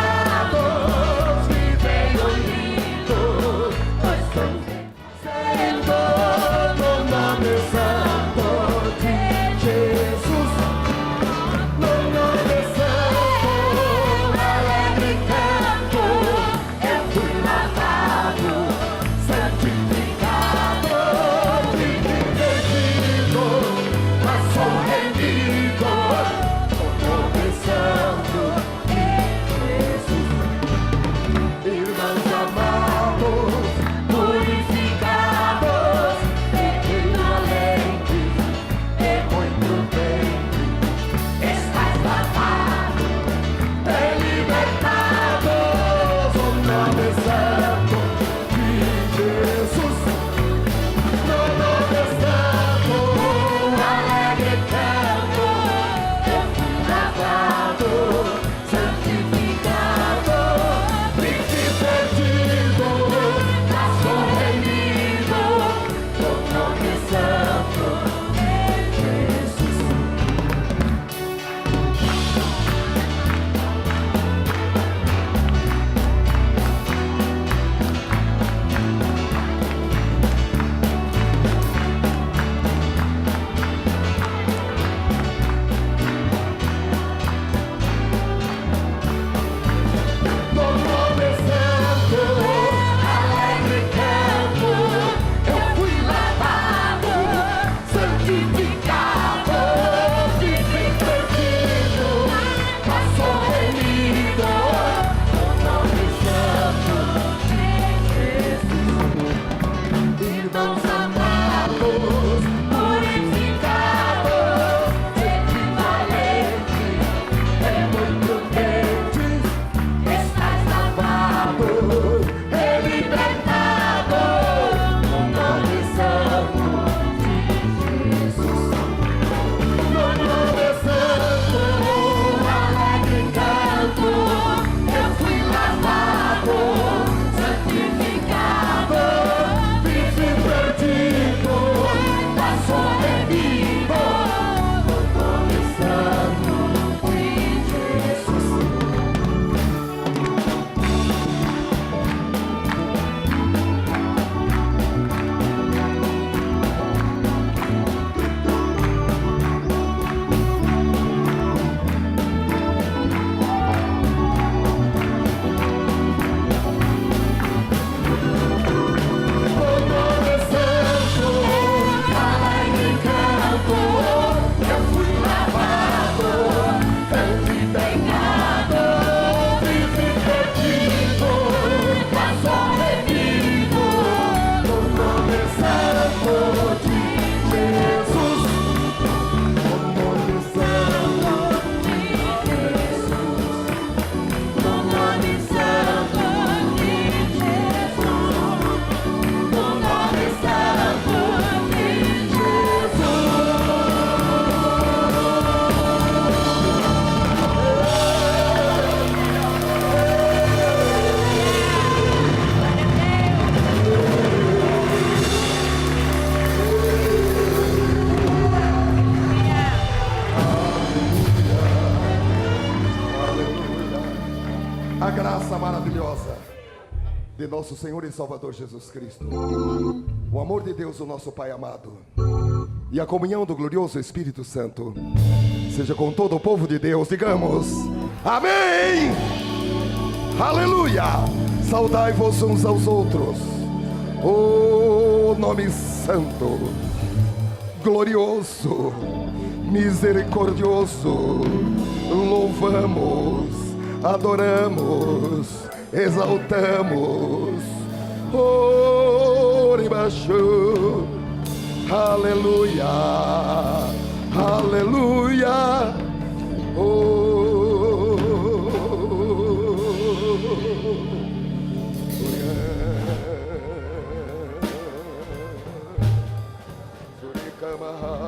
A: de nosso Senhor e Salvador Jesus Cristo, o amor de Deus, o nosso Pai amado, e a comunhão do glorioso Espírito Santo seja com todo o povo de Deus. Digamos amém, aleluia. Saudai-vos uns aos outros, o nome santo, glorioso, misericordioso, louvamos, adoramos, exaltamos, Oribaxu, aleluia, aleluia, Surikamaha.